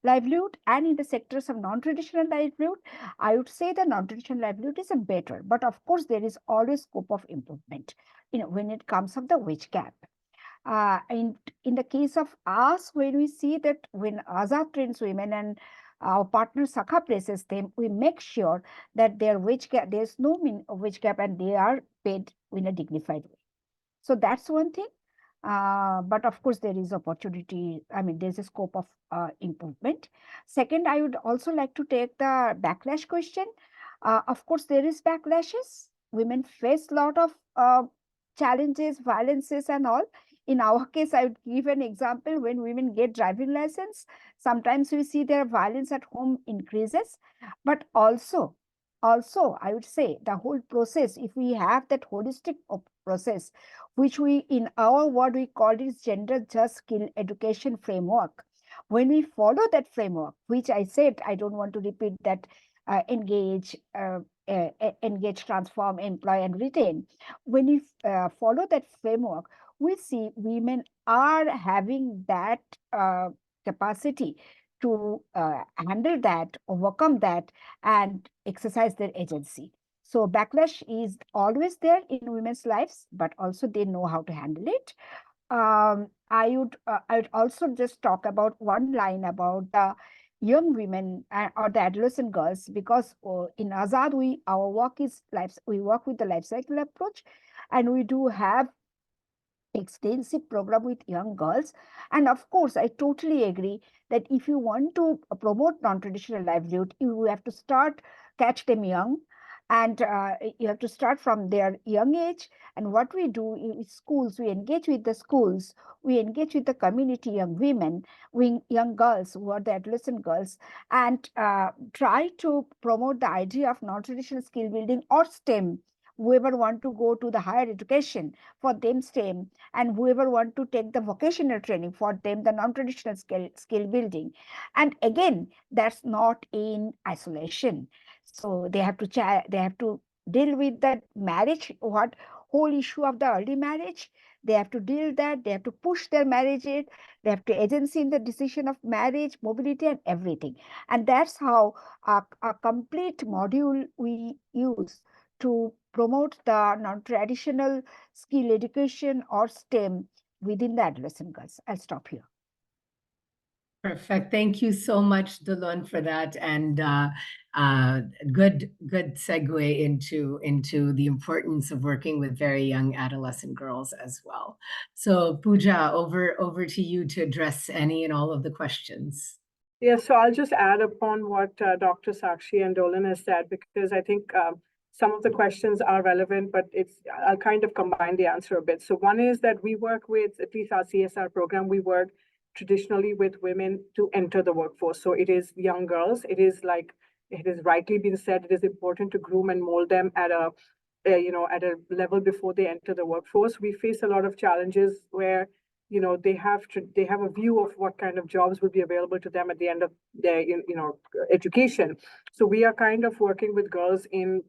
livelihood and in the sectors of non-traditional livelihood, I would say the non-traditional livelihood is a better, but of course there is always scope of improvement, when it comes of the wage gap. In the case of us, when we see that when Azad trains women and our partner Sakha places them, we make sure that their wage gap, there's no wage gap, and they are paid in a dignified way. So that's one thing. But of course, there is opportunity. I mean, there's a scope of improvement. Second, I would also like to take the backlash question. Of course, there is backlashes. Women face a lot of challenges, violences, and all. In our case, I would give an example. When women get driving license, sometimes we see their violence at home increases, but also I would say the whole process, if we have that holistic process, which we in our word we call it gender just skill education framework. When we follow that framework, which I said, I don't want to repeat that, engage, transform, employ, and retain. When we follow that framework, we see women are having that capacity to handle that, overcome that, and exercise their agency. So backlash is always there in women's lives, but also they know how to handle it. I would also just talk about one line about the young women or the adolescent girls, because in Azad our work is we work with the life cycle approach, and we do have extensive program with young girls. And of course, I totally agree that if you want to promote non-traditional livelihood, you have to catch them young, and you have to start from their young age. And what we do in schools, we engage with the schools, we engage with the community, young women, young girls who are the adolescent girls, and try to promote the idea of non-traditional skill building or STEM. Whoever want to go to the higher education, for them STEM, and whoever want to take the vocational training, for them the non-traditional skill building. And again, that's not in isolation. So they have to deal with that marriage, what whole issue of the early marriage. They have to deal that, they have to push their marriage it, they have to agency in the decision of marriage, mobility, and everything. And that's how a complete module we use to promote the non-traditional skill education or STEM within the adolescent girls. I'll stop here. Perfect. Thank you so much, Dulon, for that, and good segue into the importance of working with very young adolescent girls as well. So, Pooja, over to you to address any and all of the questions. Yeah, so I'll just add upon what Dr. Sakshi and Dolan has said, because I think some of the questions are relevant, but I'll kind of combine the answer a bit. So one is that we work with, at least our CSR program, we work traditionally with women to enter the workforce. So it is young girls. It is like it has rightly been said, it is important to groom and mold them at a level before they enter the workforce. We face a lot of challenges where they have a view of what kind of jobs will be available to them at the end of their education. So we are kind of working with girls in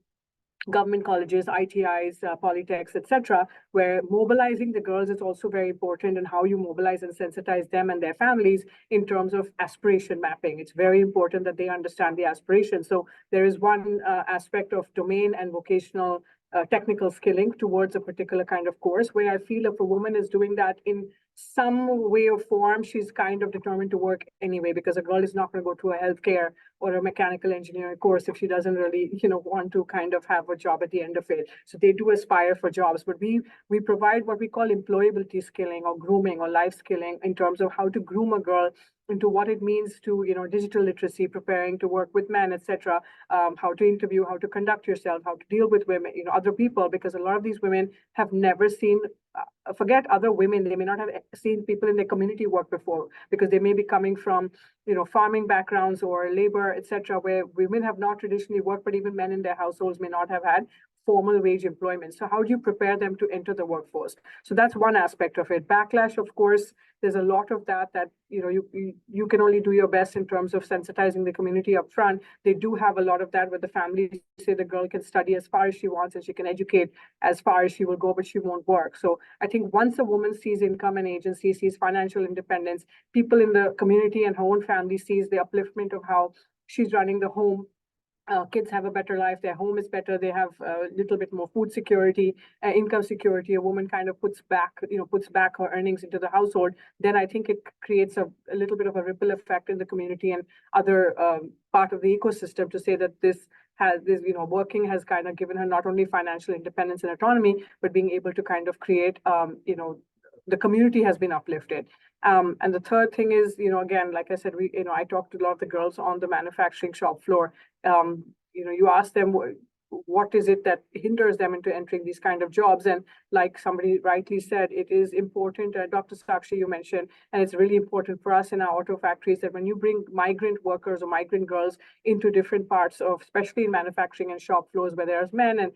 government colleges, ITIs, polytechs, etc., where mobilizing the girls is also very important, and how you mobilize and sensitize them and their families in terms of aspiration mapping. It's very important that they understand the aspiration. So there is one aspect of domain and vocational technical skilling towards a particular kind of course, where I feel if a woman is doing that in some way or form, she's kind of determined to work anyway, because a girl is not going to go to a healthcare or a mechanical engineering course if she doesn't really, want to kind of have a job at the end of it. So they do aspire for jobs, but we provide what we call employability skilling or grooming or life skilling in terms of how to groom a girl into what it means to, digital literacy, preparing to work with men, etc., how to interview, how to conduct yourself, how to deal with women, other people, because a lot of these women have never seen, forget other women, they may not have seen people in their community work before, because they may be coming from, farming backgrounds or labor, etc., where women have not traditionally worked, but even men in their households may not have had formal wage employment. So how do you prepare them to enter the workforce? So that's one aspect of it. Backlash, of course, there's a lot of that you can only do your best in terms of sensitizing the community up front. They do have a lot of that, where the families say the girl can study as far as she wants and she can educate as far as she will go, but she won't work. So I think once a woman sees income and agency, sees financial independence, people in the community and her own family sees the upliftment of how she's running the home. Kids have a better life, their home is better, they have a little bit more food security, income security. A woman kind of puts back her earnings into the household. Then I think it creates a little bit of a ripple effect in the community and other part of the ecosystem, to say that working has kind of given her not only financial independence and autonomy, but being able to kind of create, the community has been uplifted. And the third thing is, again, like I said, I talked to a lot of the girls on the manufacturing shop floor. You ask them what is it that hinders them into entering these kind of jobs. And like somebody rightly said, it is important, Dr. Sakshi, you mentioned, and it's really important for us in our auto factories, that when you bring migrant workers or migrant girls into different parts of, especially in manufacturing and shop floors where there's men and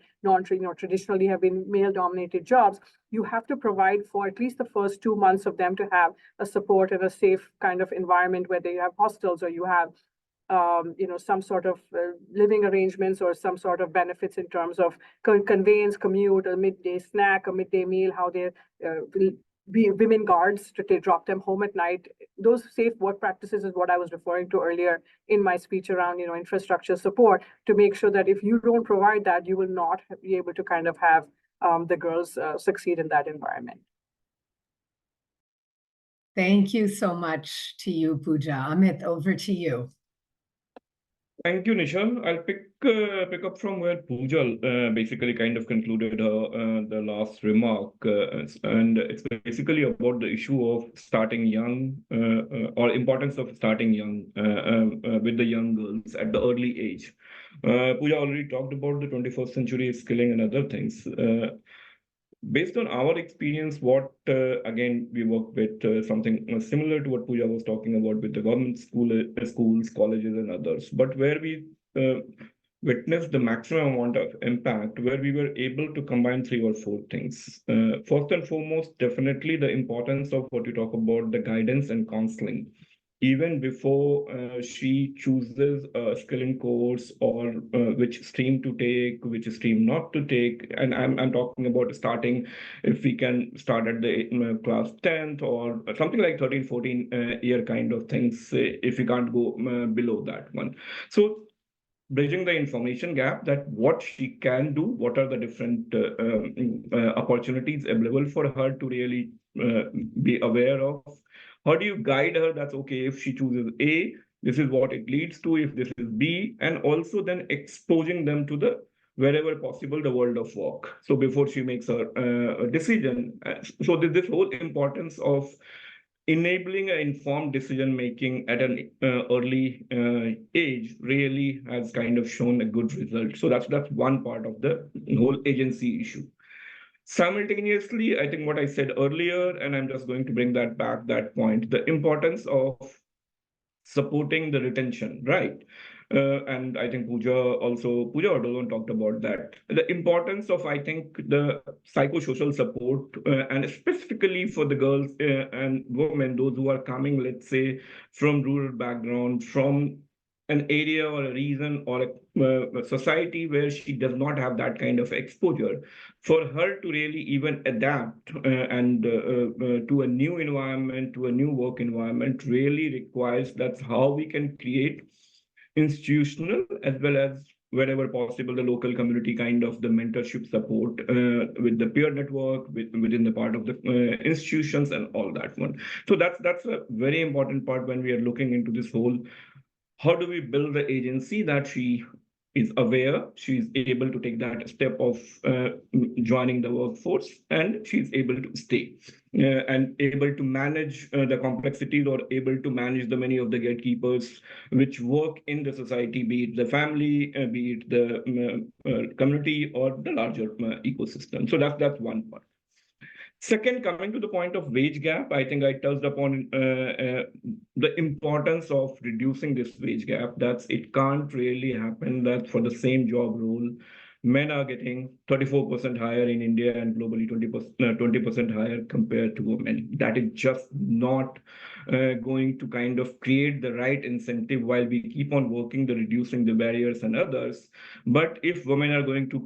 traditionally have been male-dominated jobs, you have to provide for at least the first 2 months of them to have a support and a safe kind of environment, where they have hostels or you have some sort of living arrangements or some sort of benefits in terms of conveyance, commute, a midday snack, a midday meal, how they be women guards to drop them home at night. Those safe work practices is what I was referring to earlier in my speech around, infrastructure support, to make sure that if you don't provide that, you will not be able to kind of have the girls succeed in that environment. Thank you so much to you, Pooja. Amit, over to you. Thank you, Nisha. I'll pick up from where Pooja basically kind of concluded her the last remark, and it's basically about the issue of starting young or importance of starting young with the young girls at the early age. Pooja already talked about the 21st century skilling and other things. Based on our experience, what again we work with something similar to what Pooja was talking about with the government schools, colleges, and others, but where we witnessed the maximum amount of impact, where we were able to combine three or four things. First and foremost, definitely the importance of what you talk about, the guidance and counseling even before she chooses a skilling course or which stream to take, which stream not to take. And I'm talking about starting, if we can start at the class 10th or something like 13, 14 year kind of things, if we can't go below that one. So bridging the information gap that what she can do, what are the different opportunities available for her to really be aware of. How do you guide her? That's okay if she chooses A, this is what it leads to, if this is B, and also then exposing them to the wherever possible the world of work. So before she makes her decision, so this whole importance of enabling an informed decision making at an early age really has kind of shown a good result. So that's one part of the whole agency issue. Simultaneously, I think what I said earlier, and I'm just going to bring that back, that point, the importance of supporting the retention, right? And I think Pooja Ardolon talked about that. The importance of, I think, the psychosocial support, and specifically for the girls and women, those who are coming, let's say, from rural background, from an area or a region or a society where she does not have that kind of exposure, for her to really even adapt and to a new environment, to a new work environment, really requires, that's how we can create institutional as well as wherever possible the local community kind of the mentorship support with the peer network within the part of the institutions and all that one. So that's a very important part when we are looking into this whole, how do we build the agency that she is aware, she's able to take that step of joining the workforce, and she's able to stay and able to manage the complexities, or able to manage the many of the gatekeepers which work in the society, be it the family, be it the community, or the larger ecosystem. So that's one part. Second, coming to the point of wage gap, I think I touched upon the importance of reducing this wage gap. That's, it can't really happen that for the same job role, men are getting 34% higher in India and globally 20% higher compared to women. That is just not going to kind of create the right incentive while we keep on working the reducing the barriers and others. But if women are going to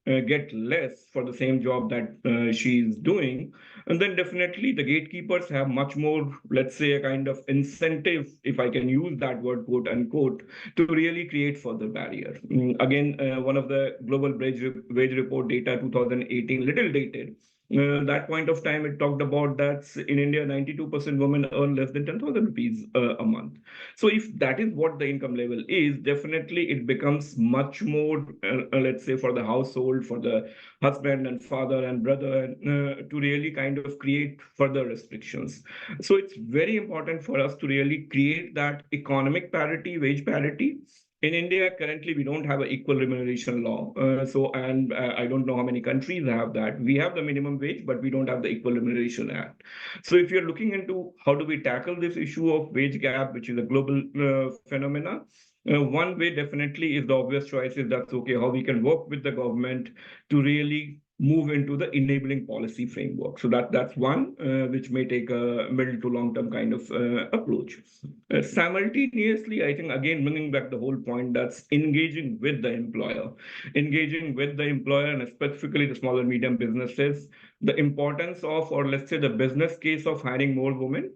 get less for the same job that she is doing, and then definitely the gatekeepers have much more, let's say, a kind of incentive, if I can use that word, quote unquote, to really create further barrier. Again, one of the global wage report data 2018, little dated. That point of time, it talked about that in India, 92% women earn less than 10,000 rupees a month. So if that is what the income level is, definitely it becomes much more, let's say, for the household, for the husband and father and brother, to really kind of create further restrictions. So it's very important for us to really create that economic parity, wage parity. In India, currently, we don't have an equal remuneration law. And I don't know how many countries have that. We have the minimum wage, but we don't have the Equal Remuneration Act. So if you're looking into how do we tackle this issue of wage gap, which is a global phenomena, one way definitely is the obvious choice is that's okay, how we can work with the government to really move into the enabling policy framework. So that's one which may take a middle to long-term kind of approach. Simultaneously, I think, again, bringing back the whole point, that's engaging with the employer and specifically the small and medium businesses, the importance of, or let's say the business case of hiring more women,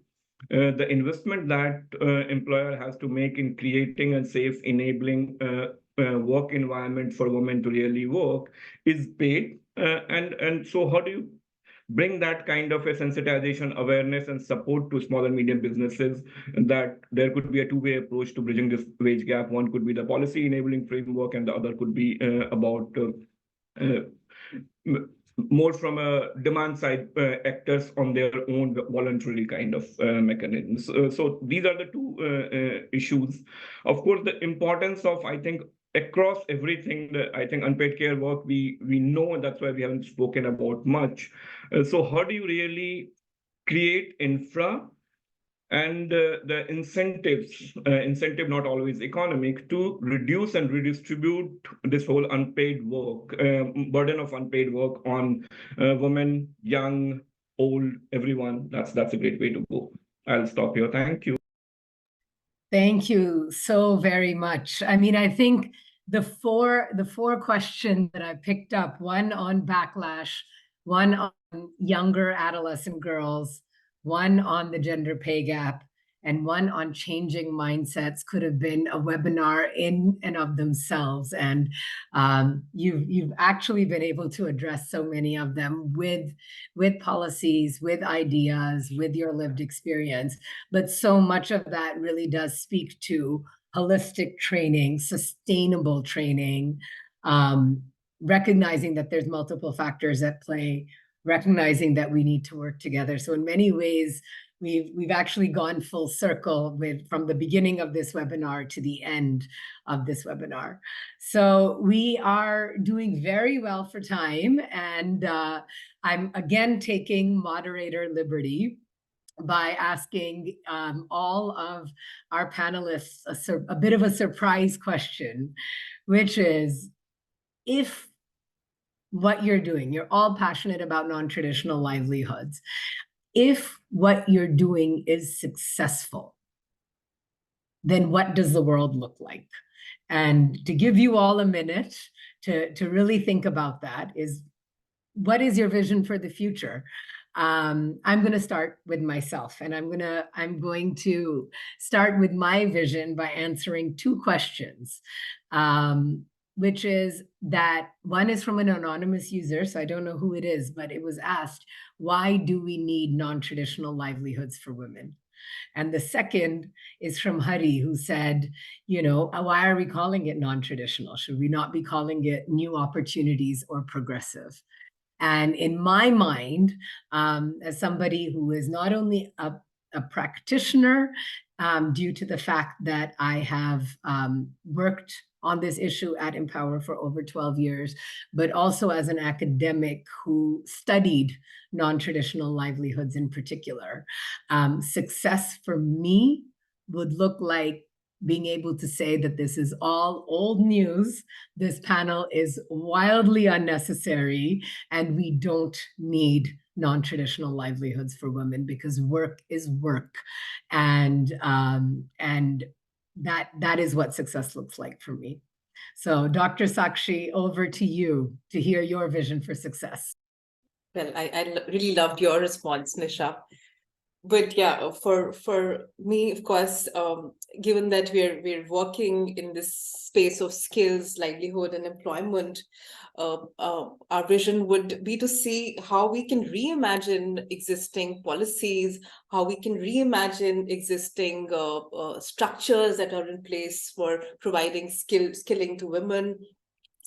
the investment that employer has to make in creating a safe, enabling work environment for women to really work is paid. And so how do you bring that kind of a sensitization, awareness, and support to small and medium businesses, that there could be a two-way approach to bridging this wage gap. One could be the policy enabling framework, and the other could be about more from a demand side, actors on their own voluntary kind of mechanisms. So these are the two issues. Of course, the importance of, I think, across everything, I think unpaid care work, we know, and that's why we haven't spoken about much. So how do you really create infra and the incentives, incentive not always economic, to reduce and redistribute this whole unpaid work, burden of unpaid work on women, young, old, everyone? That's a great way to go. I'll stop here. Thank you. Thank you so very much. I mean, I think the four questions that I picked up, one on backlash, one on younger adolescent girls, one on the gender pay gap, and one on changing mindsets, could have been a webinar in and of themselves. And you've actually been able to address so many of them with policies, with ideas, with your lived experience. But so much of that really does speak to holistic training, sustainable training, recognizing that there's multiple factors at play, recognizing that we need to work together. So in many ways, we've actually gone full circle from the beginning of this webinar to the end of this webinar. So we are doing very well for time, and I'm again taking moderator liberty by asking all of our panelists a bit of a surprise question, which is, if what you're doing, you're all passionate about non-traditional livelihoods, if what you're doing is successful, then what does the world look like? And to give you all a minute to really think about that, is what is your vision for the future? I'm going to start with myself, and I'm going to start with my vision by answering two questions, which is that one is from an anonymous user, so I don't know who it is, but it was asked, why do we need non-traditional livelihoods for women? And the second is from Hari, who said, why are we calling it non-traditional? Should we not be calling it new opportunities or progressive? And in my mind, as somebody who is not only a practitioner, due to the fact that I have worked on this issue at Empower for over 12 years, but also as an academic who studied non-traditional livelihoods in particular, success for me would look like being able to say that this is all old news, this panel is wildly unnecessary, and we don't need non-traditional livelihoods for women, because work is work. And that is what success looks like for me. So Dr. Sakshi, over to you to hear your vision for success. Well, I really loved your response, Nisha. But yeah, for me, of course, given that we're working in this space of skills, livelihood, and employment, our vision would be to see how we can reimagine existing policies, how we can reimagine existing structures that are in place for providing skilling to women.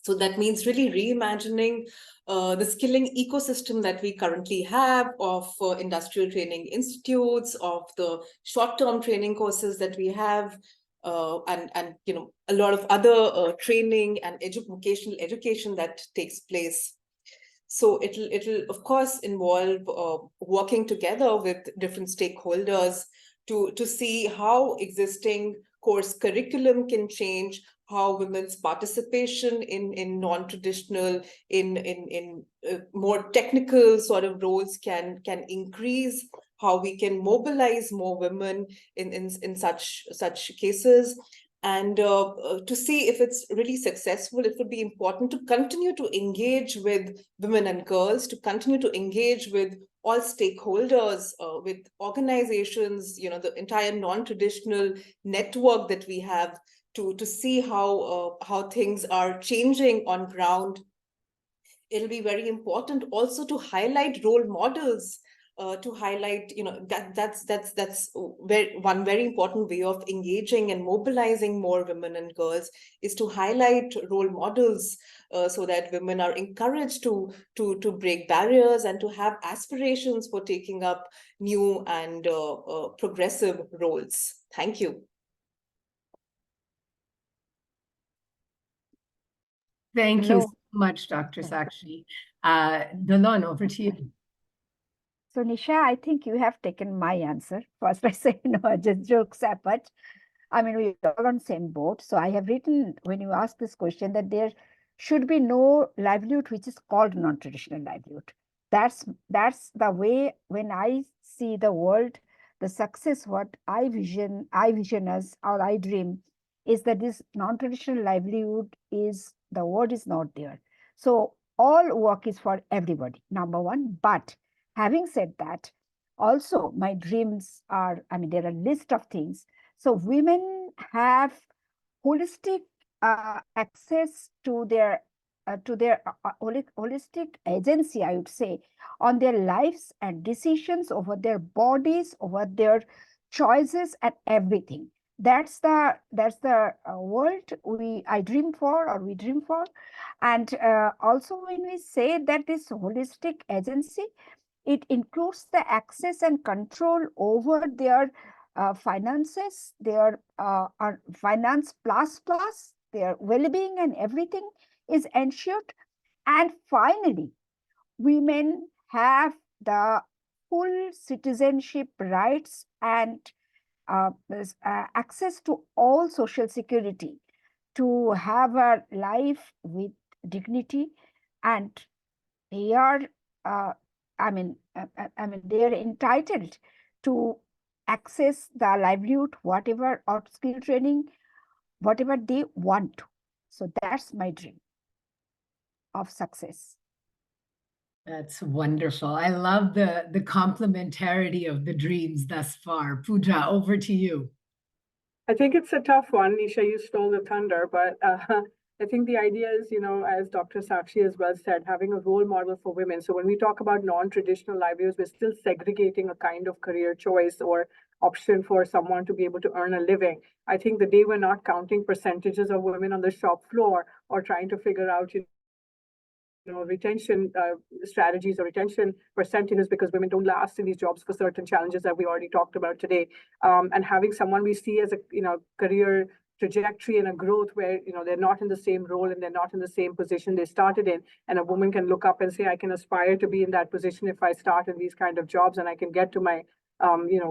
So that means really reimagining the skilling ecosystem that we currently have of industrial training institutes, of the short-term training courses that we have, and a lot of other training and vocational education that takes place. So it'll of course involve working together with different stakeholders to see how existing course curriculum can change, how women's participation in non-traditional, in more technical sort of roles can increase, how we can mobilize more women in such cases. And to see if it's really successful, it would be important to continue to engage with women and girls, to continue to engage with all stakeholders, with organizations, the entire non-traditional network that we have, to see how things are changing on ground it'll be very important also to highlight role models, to highlight, that's one very important way of engaging and mobilizing more women and girls, is to highlight role models, so that women are encouraged to break barriers and to have aspirations for taking up new and progressive roles. Thank you. Thank you so much, Dr. Sakshi. Dalon, over to you. So Nisha, I think you have taken my answer. First I say, no, just jokes apart. I mean, we're all on same boat. So I have written, when you ask this question, that there should be no livelihood which is called non-traditional livelihood. That's the way, when I see the world, the success, what I vision as, or I dream, is that this non-traditional livelihood is, the word is not there. So all work is for everybody, number one. But having said that, also my dreams are, I mean, there are a list of things. So women have holistic access to their holistic agency, I would say, on their lives and decisions over their bodies, over their choices and everything. That's the world I dream for, or we dream for. And also when we say that this holistic agency, it includes the access and control over their finances, their finance plus their well-being and everything is ensured. And finally, women have the full citizenship rights and access to all social security, to have a life with dignity, and they are they are entitled to access the livelihood, whatever, or skill training, whatever they want to. So that's my dream of success. That's wonderful. I love the complementarity of the dreams thus far. Pooja, over to you. I think it's a tough one. Nisha, you stole the thunder, but I think the idea is, as Dr. Sakshi has well said, having a role model for women. So when we talk about non-traditional livelihoods, we're still segregating a kind of career choice or option for someone to be able to earn a living. I think the day we're not counting percentages of women on the shop floor or trying to figure out, retention strategies or retention percentages, because women don't last in these jobs for certain challenges that we already talked about today. And having someone we see as a career trajectory and a growth where they're not in the same role and they're not in the same position they started in, and a woman can look up and say, I can aspire to be in that position if I start in these kind of jobs, and I can get to my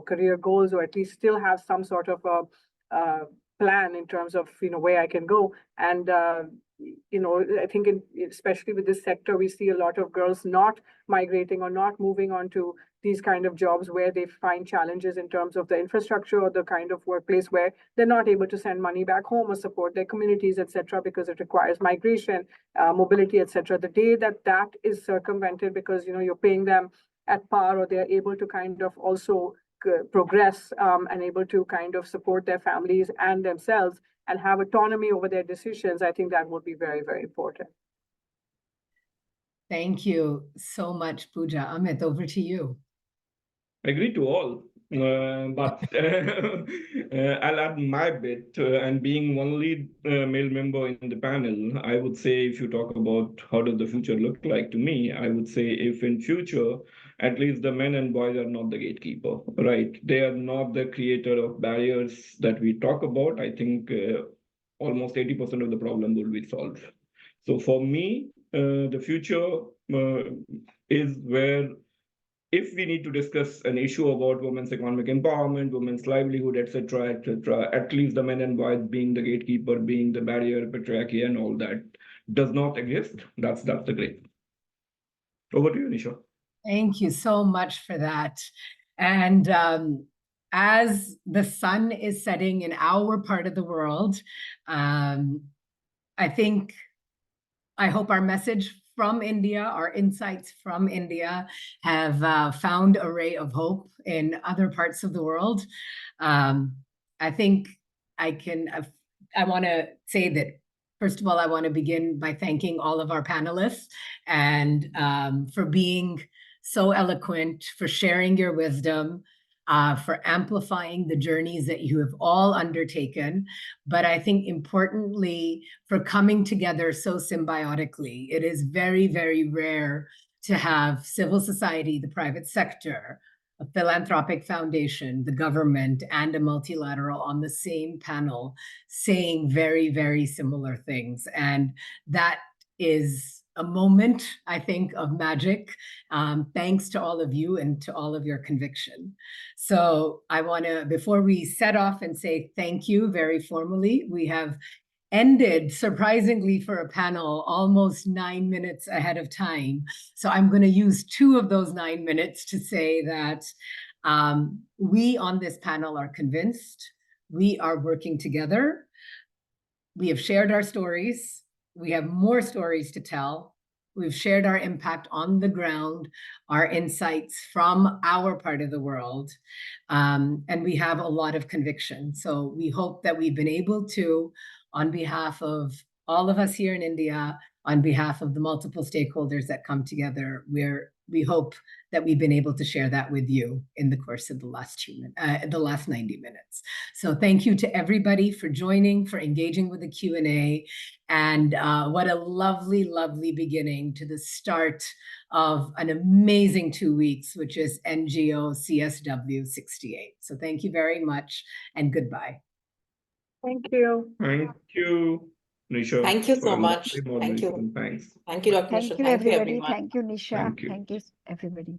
career goals, or at least still have some sort of a plan in terms of where I can go. And I think especially with this sector, we see a lot of girls not migrating or not moving on to these kind of jobs where they find challenges in terms of the infrastructure or the kind of workplace where they're not able to send money back home or support their communities, etc., because it requires migration, mobility, etc. The day that is circumvented because you're paying them at par, or they're able to kind of also progress and able to kind of support their families and themselves and have autonomy over their decisions, I think that would be very, very important. Thank you so much, Pooja. Amit, over to you. I agree to all, but I'll add my bit. And being only male member in the panel, I would say, if you talk about how does the future look like to me, I would say if in future, at least the men and boys are not the gatekeeper, right? They are not the creator of barriers that we talk about. I think almost 80% of the problem will be solved. So for me, the future is where, if we need to discuss an issue about women's economic empowerment, women's livelihood, etc., at least the men and boys being the gatekeeper, being the barrier, patriarchy, and all that does not exist. That's the great. Over to you, Nisha. Thank you so much for that. And as the sun is setting in our part of the world, I hope our message from India, our insights from India, have found a ray of hope in other parts of the world. I think I want to say that First of all, I want to begin by thanking all of our panelists and for being so eloquent, for sharing your wisdom, for amplifying the journeys that you have all undertaken. But I think importantly, for coming together so symbiotically. It is very, very rare to have civil society, the private sector, a philanthropic foundation, the government, and a multilateral on the same panel saying very, very similar things. And that is a moment, I think, of magic, thanks to all of you and to all of your conviction. So I want to, before we set off and say thank you very formally, we have ended, surprisingly for a panel, almost 9 minutes ahead of time. So I'm going to use 2 of those 9 minutes to say that we on this panel are convinced. We are working together. We have shared our stories. We have more stories to tell. We've shared our impact on the ground, our insights from our part of the world, and we have a lot of conviction. So we hope that we've been able to, on behalf of all of us here in India, on behalf of the multiple stakeholders that come together, we hope that we've been able to share that with you in the course of the last 90 minutes. So thank you to everybody for joining, for engaging with the Q&A, and what a lovely, lovely beginning to the start of an amazing 2 weeks, which is NGO CSW 68. So thank you very much and goodbye. Thank you. Thank you, Nisha. Thank you so much. Thank you. Thanks. Thank you, Dr. Thank Nisha. you, Thank you, everybody. everyone. Thank you, Nisha. Thank you. Thank you, everybody.